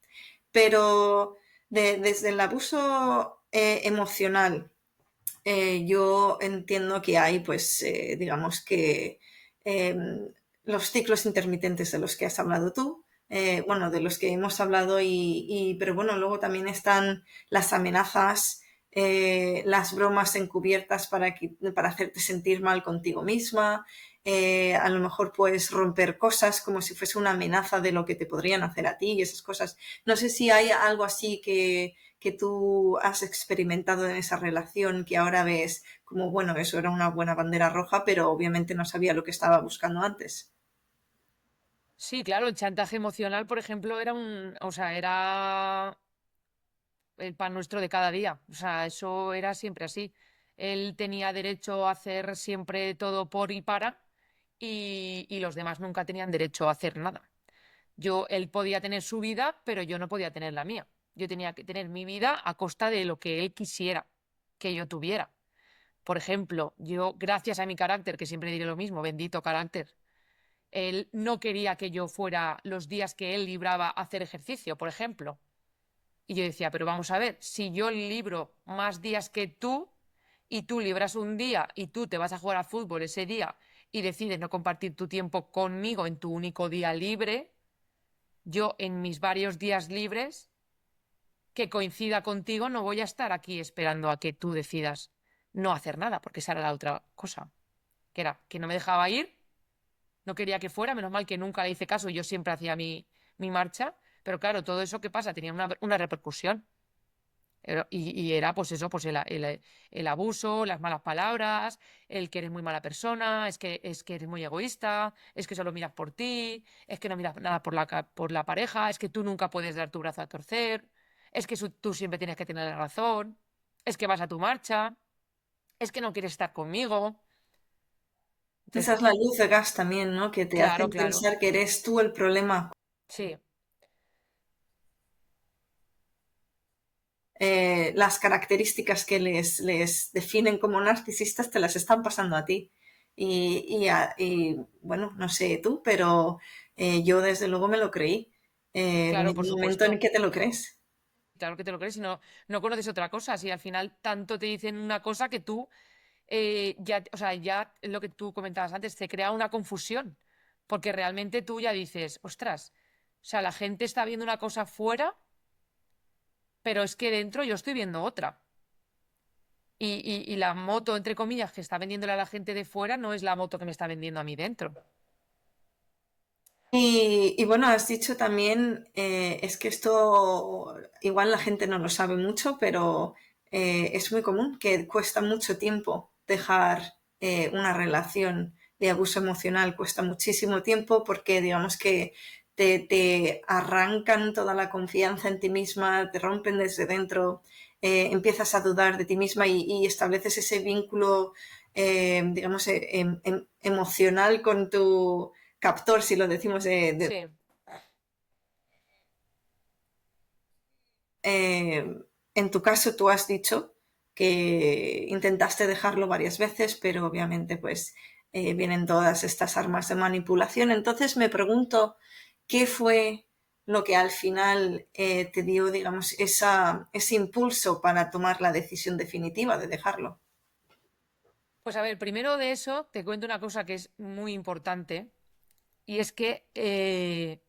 Pero desde el abuso emocional, yo entiendo que hay, pues, digamos que eh, los ciclos intermitentes de los que has hablado tú, bueno, de los que hemos hablado, pero bueno, luego también están las amenazas, las bromas encubiertas para hacerte sentir mal contigo misma, a lo mejor puedes romper cosas como si fuese una amenaza de lo que te podrían hacer a ti y esas cosas. No sé si hay algo así que tú has experimentado en esa relación que ahora ves como, bueno, eso era una buena bandera roja, pero obviamente no sabía lo que estaba buscando antes? Sí, claro, el chantaje emocional, por ejemplo, o sea, era el pan nuestro de cada día. O sea, eso era siempre así. Él tenía derecho a hacer siempre todo por y para, y los demás nunca tenían derecho a hacer nada. Él podía tener su vida, pero yo no podía tener la mía. Yo tenía que tener mi vida a costa de lo que él quisiera que yo tuviera. Por ejemplo, yo, gracias a mi carácter, que siempre diré lo mismo, bendito carácter, él no quería que yo fuera los días que él libraba a hacer ejercicio, por ejemplo. Y yo decía, pero vamos a ver, si yo libro más días que tú y tú libras un día y tú te vas a jugar a fútbol ese día y decides no compartir tu tiempo conmigo en tu único día libre, yo en mis varios días libres que coincida contigo no voy a estar aquí esperando a que tú decidas no hacer nada, porque esa era la otra cosa, que era que no me dejaba ir, no quería que fuera, menos mal que nunca le hice caso, yo siempre hacía mi marcha, pero claro, todo eso que pasa tenía una repercusión. Y era pues eso, pues el abuso, las malas palabras, el que eres muy mala persona, es que eres muy egoísta, es que solo miras por ti, es que no miras nada por la pareja, es que tú nunca puedes dar tu brazo a torcer, es que tú siempre tienes que tener la razón, es que vas a tu marcha, es que no quieres estar conmigo. Esa Entonces, es la luz de gas también, ¿no? Que te claro, hacen claro, pensar que eres tú el problema. sí, Las características que les definen como narcisistas te las están pasando a ti. Y bueno, no sé tú, pero yo desde luego me lo creí. En claro, el por momento en supuesto. que te lo crees. Claro que te lo crees, si no conoces otra cosa. Si al final tanto te dicen una cosa que tú ya, o sea, ya lo que tú comentabas antes, te crea una confusión, porque realmente tú ya dices, ostras, o sea, la gente está viendo una cosa fuera, pero es que dentro yo estoy viendo otra. Y la moto, entre comillas, que está vendiéndole a la gente de fuera no es la moto que me está vendiendo a mí dentro. Y bueno, has dicho también, es que esto igual la gente no lo sabe mucho, pero es muy común que cuesta mucho tiempo dejar una relación de abuso emocional, cuesta muchísimo tiempo porque digamos que te arrancan toda la confianza en ti misma, te rompen desde dentro, empiezas a dudar de ti misma y estableces ese vínculo, digamos, emocional con tu captor, si lo decimos Sí. eh, en tu caso tú has dicho que intentaste dejarlo varias veces, pero obviamente pues vienen todas estas armas de manipulación. Entonces me pregunto qué fue lo que al final te dio, digamos, ese impulso para tomar la decisión definitiva de dejarlo. Pues a ver, primero de eso te cuento una cosa que es muy importante, y es que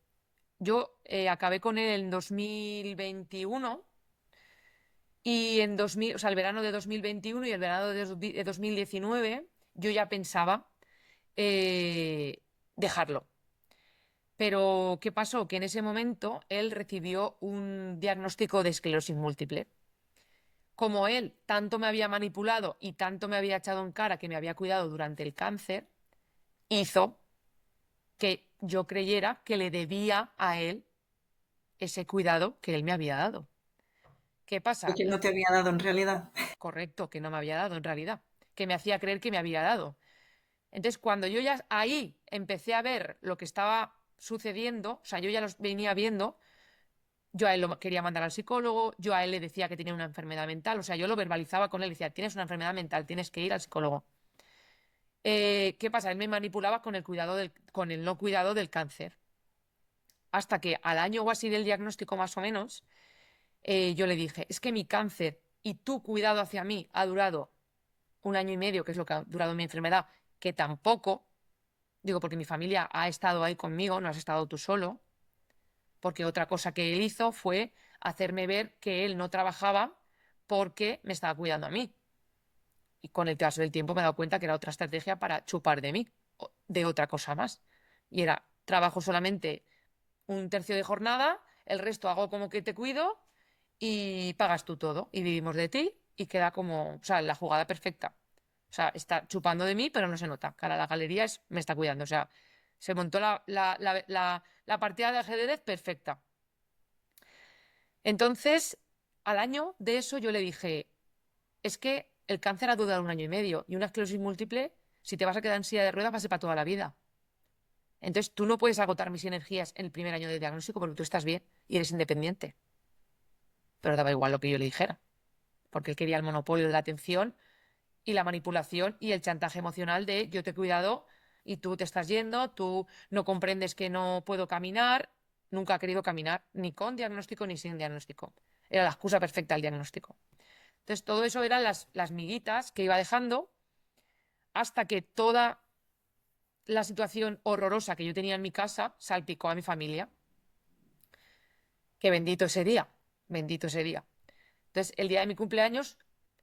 yo acabé con él en 2021. Y en 2000, o sea, el verano de 2021 y el verano de 2019, yo ya pensaba dejarlo. Pero, ¿qué pasó? Que en ese momento él recibió un diagnóstico de esclerosis múltiple. Como él tanto me había manipulado y tanto me había echado en cara que me había cuidado durante el cáncer, hizo que yo creyera que le debía a él ese cuidado que él me había dado. ¿Qué pasa? Porque no te había dado en realidad. Correcto, que no me había dado en realidad, que me hacía creer que me había dado. Entonces, cuando yo ya ahí empecé a ver lo que estaba sucediendo, o sea, yo ya los venía viendo, yo a él lo quería mandar al psicólogo, yo a él le decía que tenía una enfermedad mental, o sea, yo lo verbalizaba con él, decía, tienes una enfermedad mental, tienes que ir al psicólogo. ¿Qué pasa? Él me manipulaba con el no cuidado del cáncer. Hasta que al año o así del diagnóstico más o menos, yo le dije, es que mi cáncer y tu cuidado hacia mí ha durado un año y medio, que es lo que ha durado mi enfermedad, que tampoco, digo, porque mi familia ha estado ahí conmigo, no has estado tú solo, porque otra cosa que él hizo fue hacerme ver que él no trabajaba porque me estaba cuidando a mí. Y con el paso del tiempo me he dado cuenta que era otra estrategia para chupar de mí, de otra cosa más. Y era, trabajo solamente un tercio de jornada, el resto hago como que te cuido y pagas tú todo y vivimos de ti y queda como, o sea, la jugada perfecta. O sea, está chupando de mí, pero no se nota. Cara, la galería me está cuidando. O sea, se montó la partida de ajedrez perfecta. Entonces, al año de eso yo le dije, es que el cáncer ha durado 1 año y medio y una esclerosis múltiple, si te vas a quedar en silla de ruedas, va a ser para toda la vida. Entonces, tú no puedes agotar mis energías en el primer año de diagnóstico porque tú estás bien y eres independiente. Pero daba igual lo que yo le dijera, porque él quería el monopolio de la atención y la manipulación y el chantaje emocional de yo te he cuidado y tú te estás yendo, tú no comprendes que no puedo caminar. Nunca ha querido caminar, ni con diagnóstico ni sin diagnóstico. Era la excusa perfecta el diagnóstico. Entonces, todo eso eran las miguitas que iba dejando hasta que toda la situación horrorosa que yo tenía en mi casa salpicó a mi familia. Que bendito ese día, bendito ese día. Entonces, el día de mi cumpleaños,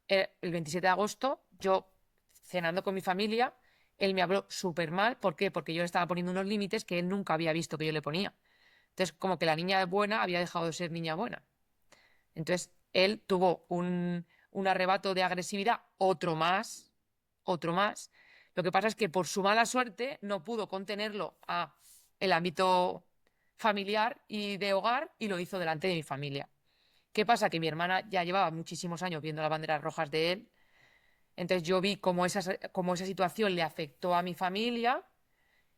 el 27 de agosto, yo cenando con mi familia, él me habló súper mal. ¿Por qué? Porque yo le estaba poniendo unos límites que él nunca había visto que yo le ponía. Entonces, como que la niña buena había dejado de ser niña buena. Entonces, él tuvo un arrebato de agresividad, otro más, otro más. Lo que pasa es que por su mala suerte no pudo contenerlo a el ámbito familiar y de hogar y lo hizo delante de mi familia. ¿Qué pasa? Que mi hermana ya llevaba muchísimos años viendo las banderas rojas de él. Entonces yo vi cómo esa situación le afectó a mi familia.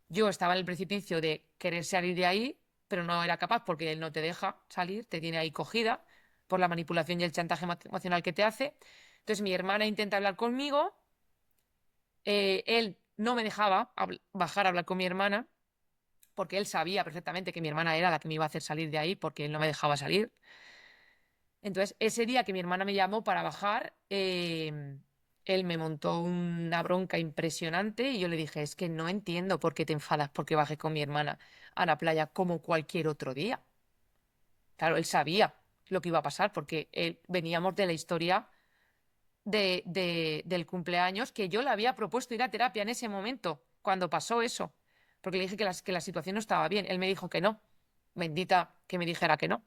Yo estaba en el precipicio de querer salir de ahí, pero no era capaz porque él no te deja salir, te tiene ahí cogida por la manipulación y el chantaje emocional que te hace. Entonces mi hermana intenta hablar conmigo, él no me dejaba bajar a hablar con mi hermana porque él sabía perfectamente que mi hermana era la que me iba a hacer salir de ahí porque él no me dejaba salir. Entonces, ese día que mi hermana me llamó para bajar, él me montó una bronca impresionante y yo le dije, es que no entiendo por qué te enfadas porque bajé con mi hermana a la playa como cualquier otro día. Claro, él sabía lo que iba a pasar porque veníamos de la historia del cumpleaños que yo le había propuesto ir a terapia en ese momento, cuando pasó eso, porque le dije que la situación no estaba bien. Él me dijo que no. Bendita que me dijera que no.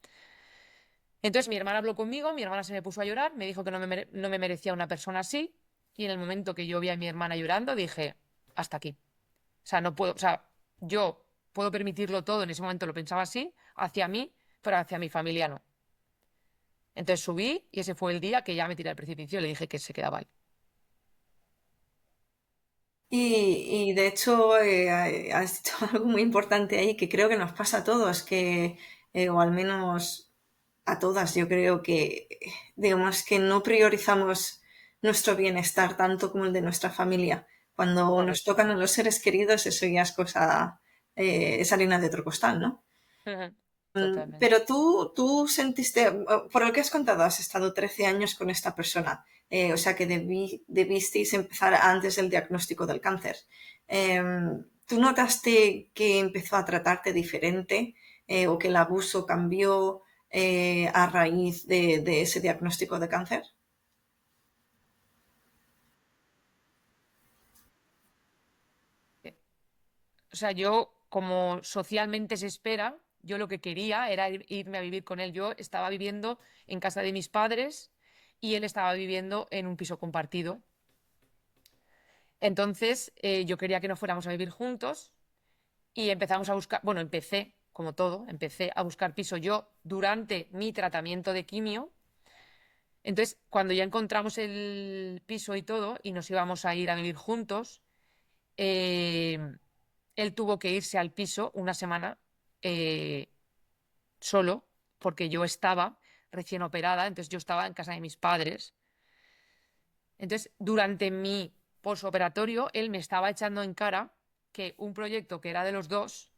Entonces mi hermana habló conmigo, mi hermana se me puso a llorar, me dijo que no me merecía una persona así, y en el momento que yo vi a mi hermana llorando, dije, hasta aquí. O sea, no puedo, o sea, yo puedo permitirlo todo, en ese momento lo pensaba así, hacia mí, pero hacia mi familia no. Entonces subí y ese fue el día que ya me tiré al precipicio y le dije que se quedaba ahí. Y de hecho, has dicho algo muy importante ahí que creo que nos pasa a todos, o al menos a todas, yo creo que, digamos, que no priorizamos nuestro bienestar tanto como el de nuestra familia. Cuando nos Correcto. tocan a los seres queridos, eso ya es cosa, es harina de otro costal, ¿no? Ujú. Pero Totalmente. tú sentiste, por lo que has contado, has estado 13 años con esta persona, o sea que debisteis empezar antes del diagnóstico del cáncer. ¿Tú notaste que empezó a tratarte diferente o que el abuso cambió a raíz de ese diagnóstico de cáncer? O sea, yo, como socialmente se espera, yo lo que quería era irme a vivir con él. Yo estaba viviendo en casa de mis padres y él estaba viviendo en un piso compartido. Entonces, yo quería que nos fuéramos a vivir juntos y empezamos a buscar, bueno, empecé, como todo, empecé a buscar piso yo durante mi tratamiento de quimio. Entonces, cuando ya encontramos el piso y todo y nos íbamos a ir a vivir juntos, eh, él tuvo que irse al piso una semana eh, solo porque yo estaba recién operada, entonces yo estaba en casa de mis padres. Entonces, durante mi posoperatorio, él me estaba echando en cara que un proyecto que era de los dos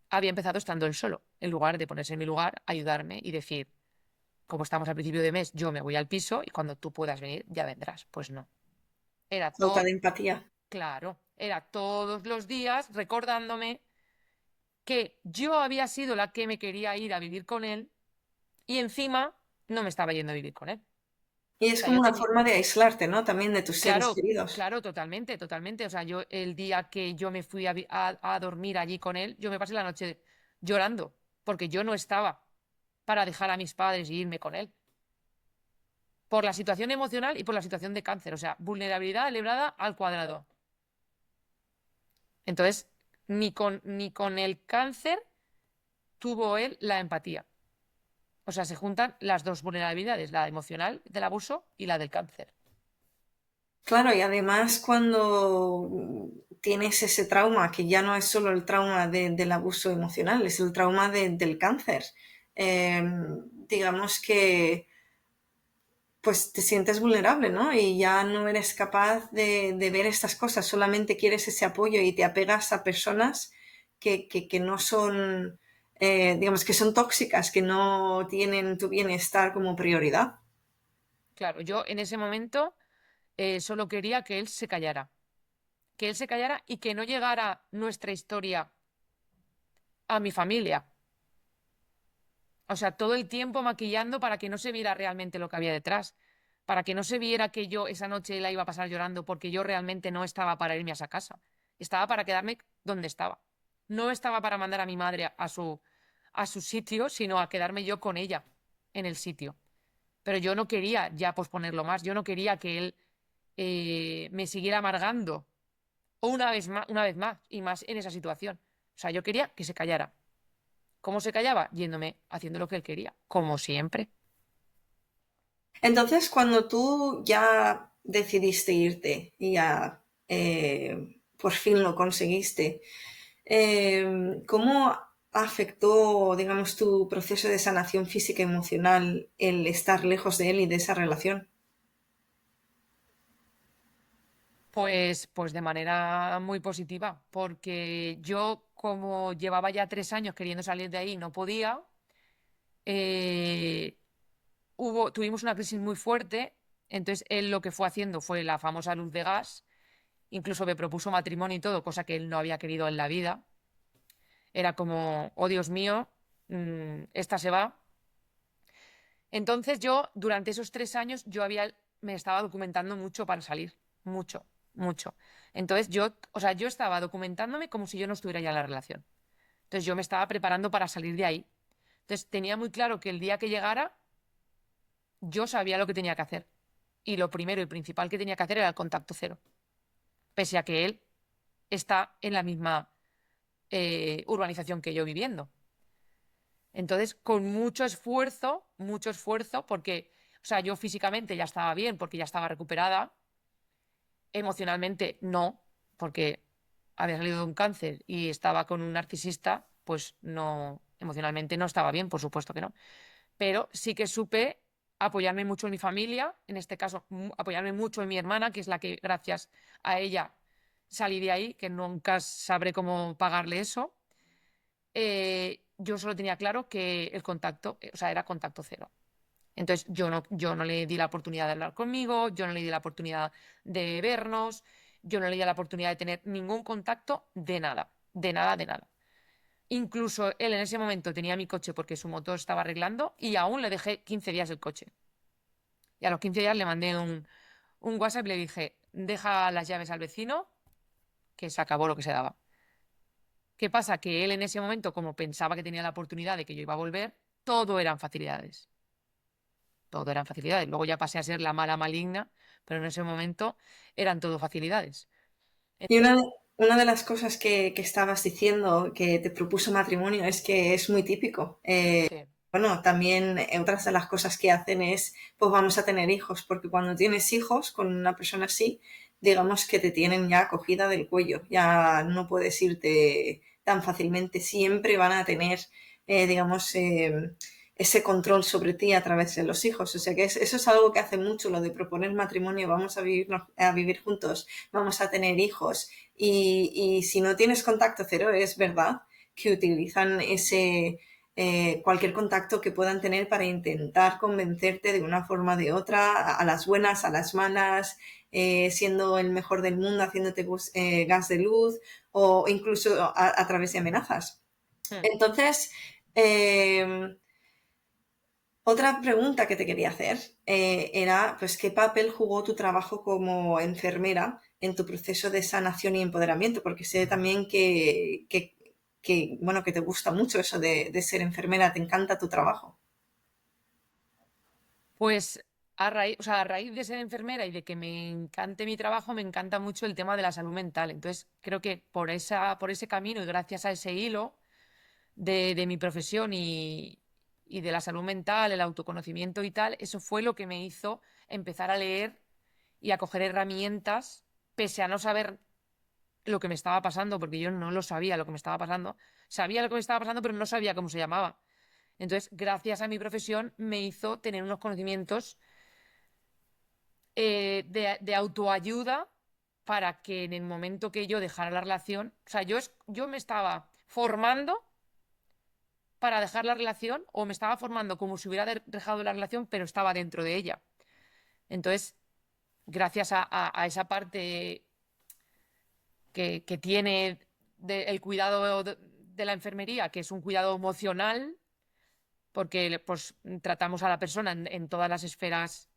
había empezado estando él solo, en lugar de ponerse en mi lugar, ayudarme y decir, como estamos al principio de mes, yo me voy al piso y cuando tú puedas venir, ya vendrás. Pues no. Era Falta todo, de empatía. claro, era todos los días recordándome que yo había sido la que me quería ir a vivir con él y encima no me estaba yendo a vivir con él. Y O es sea, como yo una tenía, forma de aislarte, ¿no? También de tus seres claro, queridos. claro, totalmente, totalmente. O sea, yo el día que yo me fui a dormir allí con él, yo me pasé la noche llorando porque yo no estaba. para dejar a mis padres y irme con él. Por la situación emocional y por la situación de cáncer. O sea, vulnerabilidad elevada al cuadrado. Entonces, ni con el cáncer tuvo él la empatía. O sea, se juntan las dos vulnerabilidades, la emocional del abuso y la del cáncer. Claro, y además cuando tienes ese trauma, que ya no es solo el trauma del abuso emocional, es el trauma del cáncer, eh, digamos que pues te sientes vulnerable, ¿no? Y ya no eres capaz de ver estas cosas, solamente quieres ese apoyo y te apegas a personas que no son, digamos, que son tóxicas, que no tienen tu bienestar como prioridad. Claro, yo en ese momento solo quería que él se callara. Que él se callara y que no llegara nuestra historia a mi familia. O sea, todo el tiempo maquillando para que no se viera realmente lo que había detrás. Para que no se viera que yo esa noche la iba a pasar llorando porque yo realmente no estaba para irme a esa casa. Estaba para quedarme donde estaba. No estaba para mandar a mi madre a su sitio, sino a quedarme yo con ella en el sitio. Pero yo no quería ya posponerlo más. Yo no quería que él me siguiera amargando una vez más y más en esa situación. O sea, yo quería que se callara. ¿Cómo se callaba? Yéndome, haciendo lo que él quería, como siempre. Entonces, cuando tú ya decidiste irte y ya por fin lo conseguiste, ¿cómo afectó, digamos, tu proceso de sanación física y emocional el estar lejos de él y de esa relación? Pues de manera muy positiva, porque yo, como llevaba ya 3 años queriendo salir de ahí, y no podía, eh, tuvimos una crisis muy fuerte, entonces él lo que fue haciendo fue la famosa luz de gas, incluso me propuso matrimonio y todo, cosa que él no había querido en la vida. Era como, oh Dios mío, esta se va. Entonces yo, durante esos 3 años, me estaba documentando mucho para salir, mucho, mucho. Entonces yo, o sea, yo estaba documentándome como si yo no estuviera ya en la relación. Entonces yo me estaba preparando para salir de ahí. Entonces tenía muy claro que el día que llegara, yo sabía lo que tenía que hacer. Y lo primero y principal que tenía que hacer era el contacto cero, pese a que él está en la misma urbanización que yo viviendo. Entonces, con mucho esfuerzo, porque, o sea, yo físicamente ya estaba bien, porque ya estaba recuperada, emocionalmente no, porque había salido de un cáncer y estaba con un narcisista, pues no, emocionalmente no estaba bien, por supuesto que no. Pero sí que supe apoyarme mucho en mi familia, en este caso, apoyarme mucho en mi hermana, que es la que, gracias a ella, salí de ahí, que nunca sabré cómo pagarle eso. Yo solo tenía claro que el contacto, o sea, era contacto cero. Entonces yo no le di la oportunidad de hablar conmigo, yo no le di la oportunidad de vernos, yo no le di la oportunidad de tener ningún contacto de nada, de nada, de nada. Incluso él en ese momento tenía mi coche porque su motor estaba arreglando y aún le dejé 15 días el coche. Y a los 15 días le mandé un WhatsApp y le dije, deja las llaves al vecino, que se acabó lo que se daba. ¿Qué pasa? Que él en ese momento, como pensaba que tenía la oportunidad de que yo iba a volver, todo eran facilidades. Todo eran facilidades. Luego ya pasé a ser la mala maligna, pero en ese momento eran todo facilidades. Y Entonces, una de las cosas que estabas diciendo que te propuso matrimonio es que es muy típico. sí, Bueno, también otras de las cosas que hacen es, pues vamos a tener hijos, porque cuando tienes hijos con una persona así, digamos que te tienen ya cogida del cuello, ya no puedes irte tan fácilmente, siempre van a tener, digamos, ese control sobre ti a través de los hijos. O sea que eso es algo que hace mucho, lo de proponer matrimonio, vamos a vivir juntos, vamos a tener hijos. Y si no tienes contacto cero, es verdad que utilizan ese cualquier contacto que puedan tener para intentar convencerte de una forma o de otra, a las buenas, a las malas, siendo el mejor del mundo, haciéndote gas de luz o incluso a través de amenazas. mm, Entonces, eh, otra pregunta que te quería hacer era, pues, ¿qué papel jugó tu trabajo como enfermera en tu proceso de sanación y empoderamiento? Porque sé también bueno, que te gusta mucho eso de ser enfermera, te encanta tu trabajo. Pues a raíz de ser enfermera y de que me encante mi trabajo, me encanta mucho el tema de la salud mental. Entonces, creo que por ese camino y gracias a ese hilo de mi profesión y de la salud mental, el autoconocimiento y tal, eso fue lo que me hizo empezar a leer y a coger herramientas, pese a no saber lo que me estaba pasando, porque yo no lo sabía lo que me estaba pasando. Sabía lo que me estaba pasando, pero no sabía cómo se llamaba. Entonces, gracias a mi profesión, me hizo tener unos conocimientos de autoayuda para que en el momento que yo dejara la relación, o sea, yo me estaba formando para dejar la relación o me estaba formando como si hubiera dejado la relación, pero estaba dentro de ella. Entonces, gracias a esa parte que tiene el cuidado de la enfermería, que es un cuidado emocional, porque pues, tratamos a la persona en todas las esferas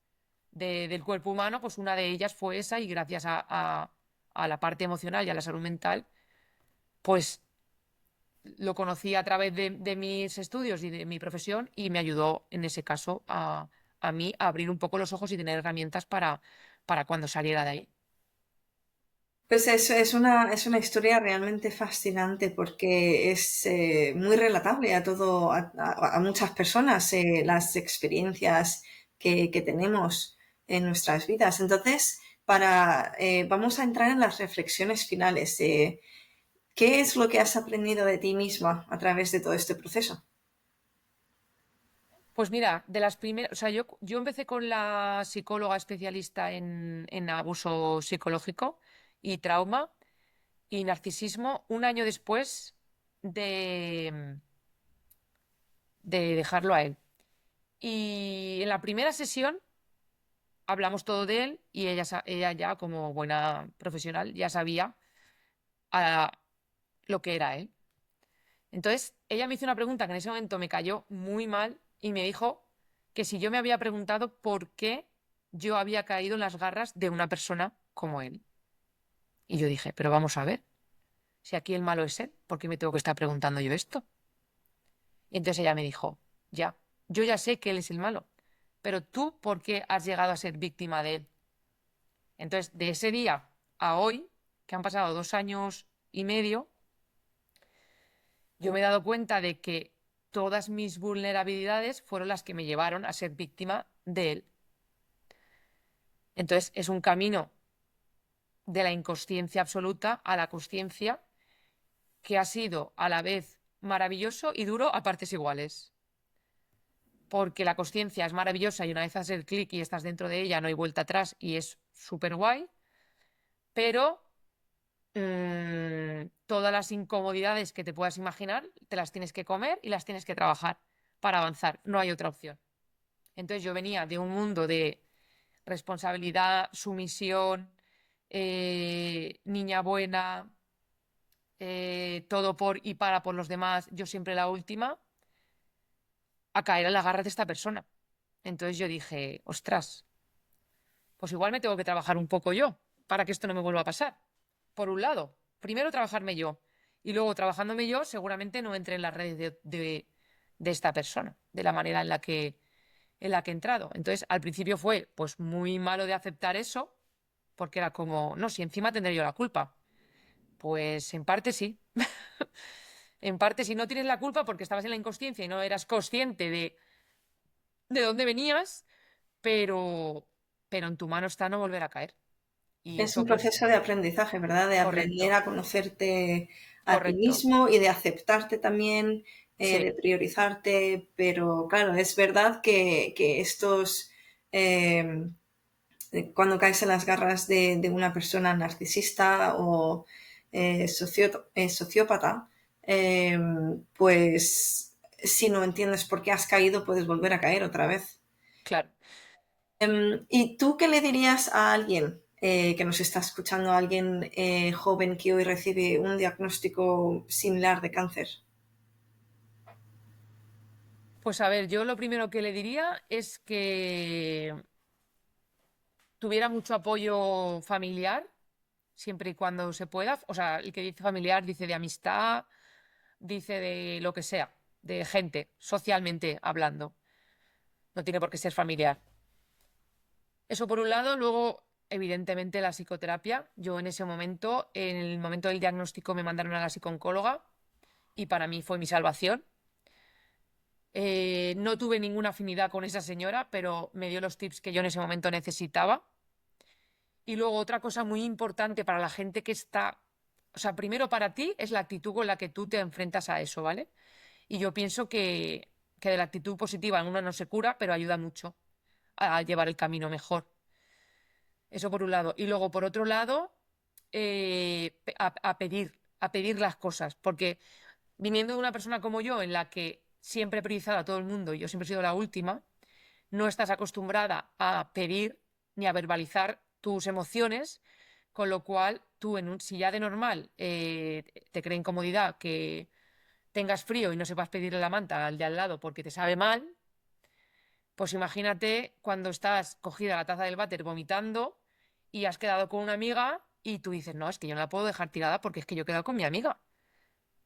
del cuerpo humano, pues una de ellas fue esa y gracias a la parte emocional y a la salud mental, pues lo conocí a través de mis estudios y de mi profesión y me ayudó en ese caso a mí a abrir un poco los ojos y tener herramientas para cuando saliera de ahí. Pues es una historia realmente fascinante porque es muy relatable a todo, a muchas personas, las experiencias que tenemos en nuestras vidas. Entonces, vamos a entrar en las reflexiones finales. ¿Qué es lo que has aprendido de ti misma a través de todo este proceso? Pues mira, de las primeras, o sea, yo empecé con la psicóloga especialista en abuso psicológico y trauma y narcisismo un año después de, de dejarlo a él. Y en la primera sesión hablamos todo de él y ella ya como buena profesional ya sabía ah, lo que era él. Entonces, ella me hizo una pregunta que en ese momento me cayó muy mal y me dijo que si yo me había preguntado por qué yo había caído en las garras de una persona como él. Y yo dije, pero vamos a ver, si aquí el malo es él, ¿por qué me tengo que estar preguntando yo esto? Y entonces ella me dijo, ya, yo ya sé que él es el malo, pero tú, ¿por qué has llegado a ser víctima de él? Entonces, de ese día a hoy, que han pasado 2 años y medio, yo me he dado cuenta de que todas mis vulnerabilidades fueron las que me llevaron a ser víctima de él. Entonces, es un camino de la inconsciencia absoluta a la consciencia que ha sido a la vez maravilloso y duro a partes iguales. Porque la consciencia es maravillosa y una vez haces el clic y estás dentro de ella, no hay vuelta atrás y es súper guay, pero todas las incomodidades que te puedas imaginar te las tienes que comer y las tienes que trabajar para avanzar. No hay otra opción. Entonces yo venía de un mundo de responsabilidad, sumisión, niña buena, todo por y para por los demás, yo siempre la última, a caer en la garra de esta persona. Entonces yo dije, ostras, pues igual me tengo que trabajar un poco yo para que esto no me vuelva a pasar. Por un lado, primero trabajarme yo y luego trabajándome yo seguramente no entre en las redes de esta persona, de la manera en la que he entrado. Entonces, al principio fue pues muy malo de aceptar eso, porque era como, no, si encima tendré yo la culpa. Pues en parte sí. En parte sí no tienes la culpa porque estabas en la inconsciencia y no eras consciente de dónde venías, pero, pero en tu mano está no volver a caer. Y Es un eso, pues, proceso de aprendizaje, ¿verdad? De aprender correcto, a conocerte a ti correcto. mismo y de aceptarte también, de Sí, priorizarte, pero claro, es verdad que estos, eh, cuando caes en las garras de una persona narcisista o sociópata, eh, pues si no entiendes por qué has caído, puedes volver a caer otra vez. claro. ¿Y tú qué le dirías a alguien que nos está escuchando, a alguien joven que hoy recibe un diagnóstico similar de cáncer? Pues a ver, yo lo primero que le diría es que tuviera mucho apoyo familiar, siempre y cuando se pueda. O sea, el que dice familiar dice de amistad, dice de lo que sea, de gente, socialmente hablando. No tiene por qué ser familiar. Eso por un lado. Luego, evidentemente, la psicoterapia. Yo en ese momento, en el momento del diagnóstico, me mandaron a la psicooncóloga y para mí fue mi salvación. No tuve ninguna afinidad con esa señora, pero me dio los tips que yo en ese momento necesitaba. Y luego otra cosa muy importante para la gente que está, o sea, primero para ti es la actitud con la que tú te enfrentas a eso, ¿vale? Y yo pienso que de la actitud positiva uno no se cura, pero ayuda mucho a llevar el camino mejor. Eso por un lado. Y luego, por otro lado, a pedir las cosas. Porque viniendo de una persona como yo, en la que siempre he priorizado a todo el mundo y yo siempre he sido la última, no estás acostumbrada a pedir ni a verbalizar tus emociones, con lo cual tú, si ya de normal te crea incomodidad que tengas frío y no sepas pedirle la manta al de al lado porque te sabe mal, pues imagínate cuando estás cogida a la taza del váter vomitando y has quedado con una amiga y tú dices, no, es que yo no la puedo dejar tirada porque es que yo he quedado con mi amiga.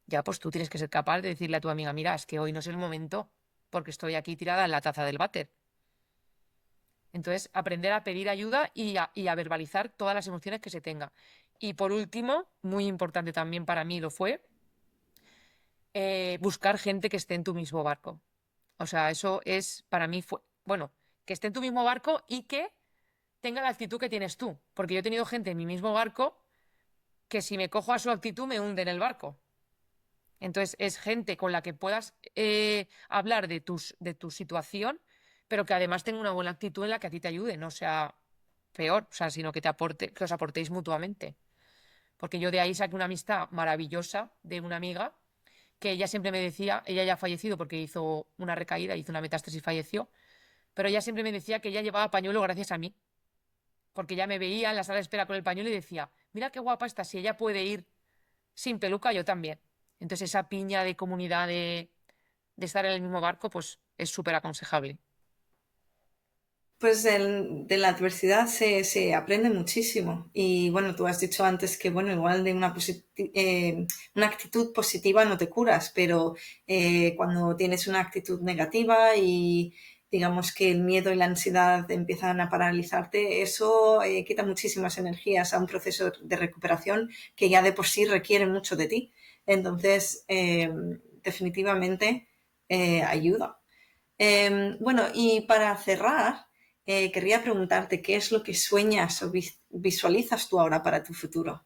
Ya, pues tú tienes que ser capaz de decirle a tu amiga, mira, es que hoy no es el momento porque estoy aquí tirada en la taza del váter. Entonces, aprender a pedir ayuda y a verbalizar todas las emociones que se tenga. Y por último, muy importante también para mí lo fue, buscar gente que esté en tu mismo barco. O sea, eso es, para mí fue, bueno, que esté en tu mismo barco y que tenga la actitud que tienes tú. Porque yo he tenido gente en mi mismo barco que si me cojo a su actitud me hunde en el barco. Entonces, es gente con la que puedas hablar de tu situación, pero que además tenga una buena actitud en la que a ti te ayude, no sea peor, o sea, sino que que os aportéis mutuamente. Porque yo de ahí saqué una amistad maravillosa de una amiga que ella siempre me decía, ella ya ha fallecido porque hizo una recaída, hizo una metástasis y falleció, pero ella siempre me decía que ella llevaba pañuelo gracias a mí, porque ella me veía en la sala de espera con el pañuelo y decía, mira qué guapa está, si ella puede ir sin peluca, yo también. Entonces esa piña de comunidad de estar en el mismo barco, pues es súper aconsejable. Pues de la adversidad se aprende muchísimo. Y bueno, tú has dicho antes que, bueno, igual de una actitud positiva no te curas, pero cuando tienes una actitud negativa y digamos que el miedo y la ansiedad empiezan a paralizarte, eso quita muchísimas energías a un proceso de recuperación que ya de por sí requiere mucho de ti. Entonces, definitivamente ayuda. Bueno, y para cerrar, querría preguntarte qué es lo que sueñas o visualizas tú ahora para tu futuro.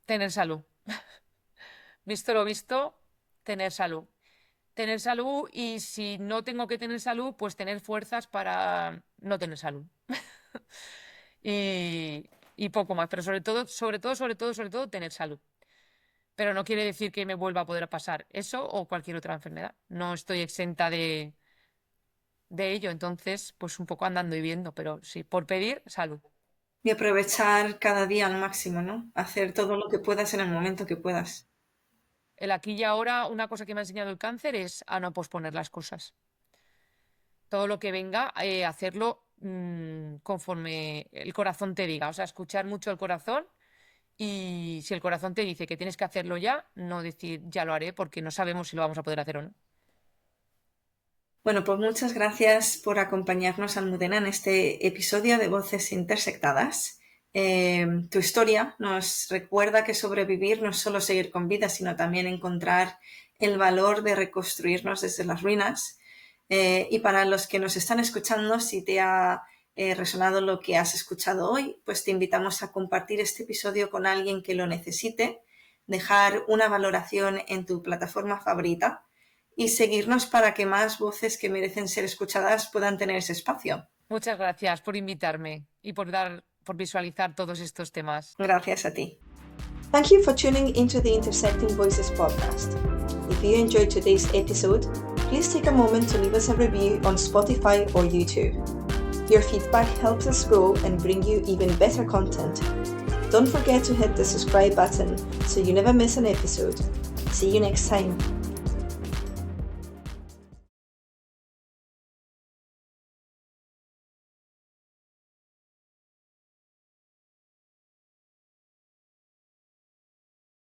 Tener salud. Visto lo visto, tener salud. Tener salud y si no tengo que tener salud, pues tener fuerzas para no tener salud. Y poco más, pero sobre todo, tener salud. Pero no quiere decir que me vuelva a poder pasar eso o cualquier otra enfermedad. No estoy exenta de ello, entonces, pues un poco andando y viendo, pero sí, por pedir, salud. Y aprovechar cada día al máximo, ¿no? Hacer todo lo que puedas en el momento que puedas. El aquí y ahora, una cosa que me ha enseñado el cáncer es a no posponer las cosas. Todo lo que venga, hacerlo conforme el corazón te diga. O sea, escuchar mucho el corazón y si el corazón te dice que tienes que hacerlo ya, no decir ya lo haré porque no sabemos si lo vamos a poder hacer o no. Bueno, pues muchas gracias por acompañarnos, Almudena, en este episodio de Voces Intersectadas. Tu historia nos recuerda que sobrevivir no es solo seguir con vida, sino también encontrar el valor de reconstruirnos desde las ruinas. Y para los que nos están escuchando, si te ha resonado lo que has escuchado hoy, pues te invitamos a compartir este episodio con alguien que lo necesite, dejar una valoración en tu plataforma favorita y seguirnos para que más voces que merecen ser escuchadas puedan tener ese espacio. Muchas gracias por invitarme y por visualizar todos estos temas. Gracias a ti. Thank you for tuning into the Intersecting Voices podcast. If you enjoyed today's episode, please take a moment to leave us a review on Spotify or YouTube. Your feedback helps us grow and bring you even better content. Don't forget to hit the subscribe button so you never miss an episode. See you next time.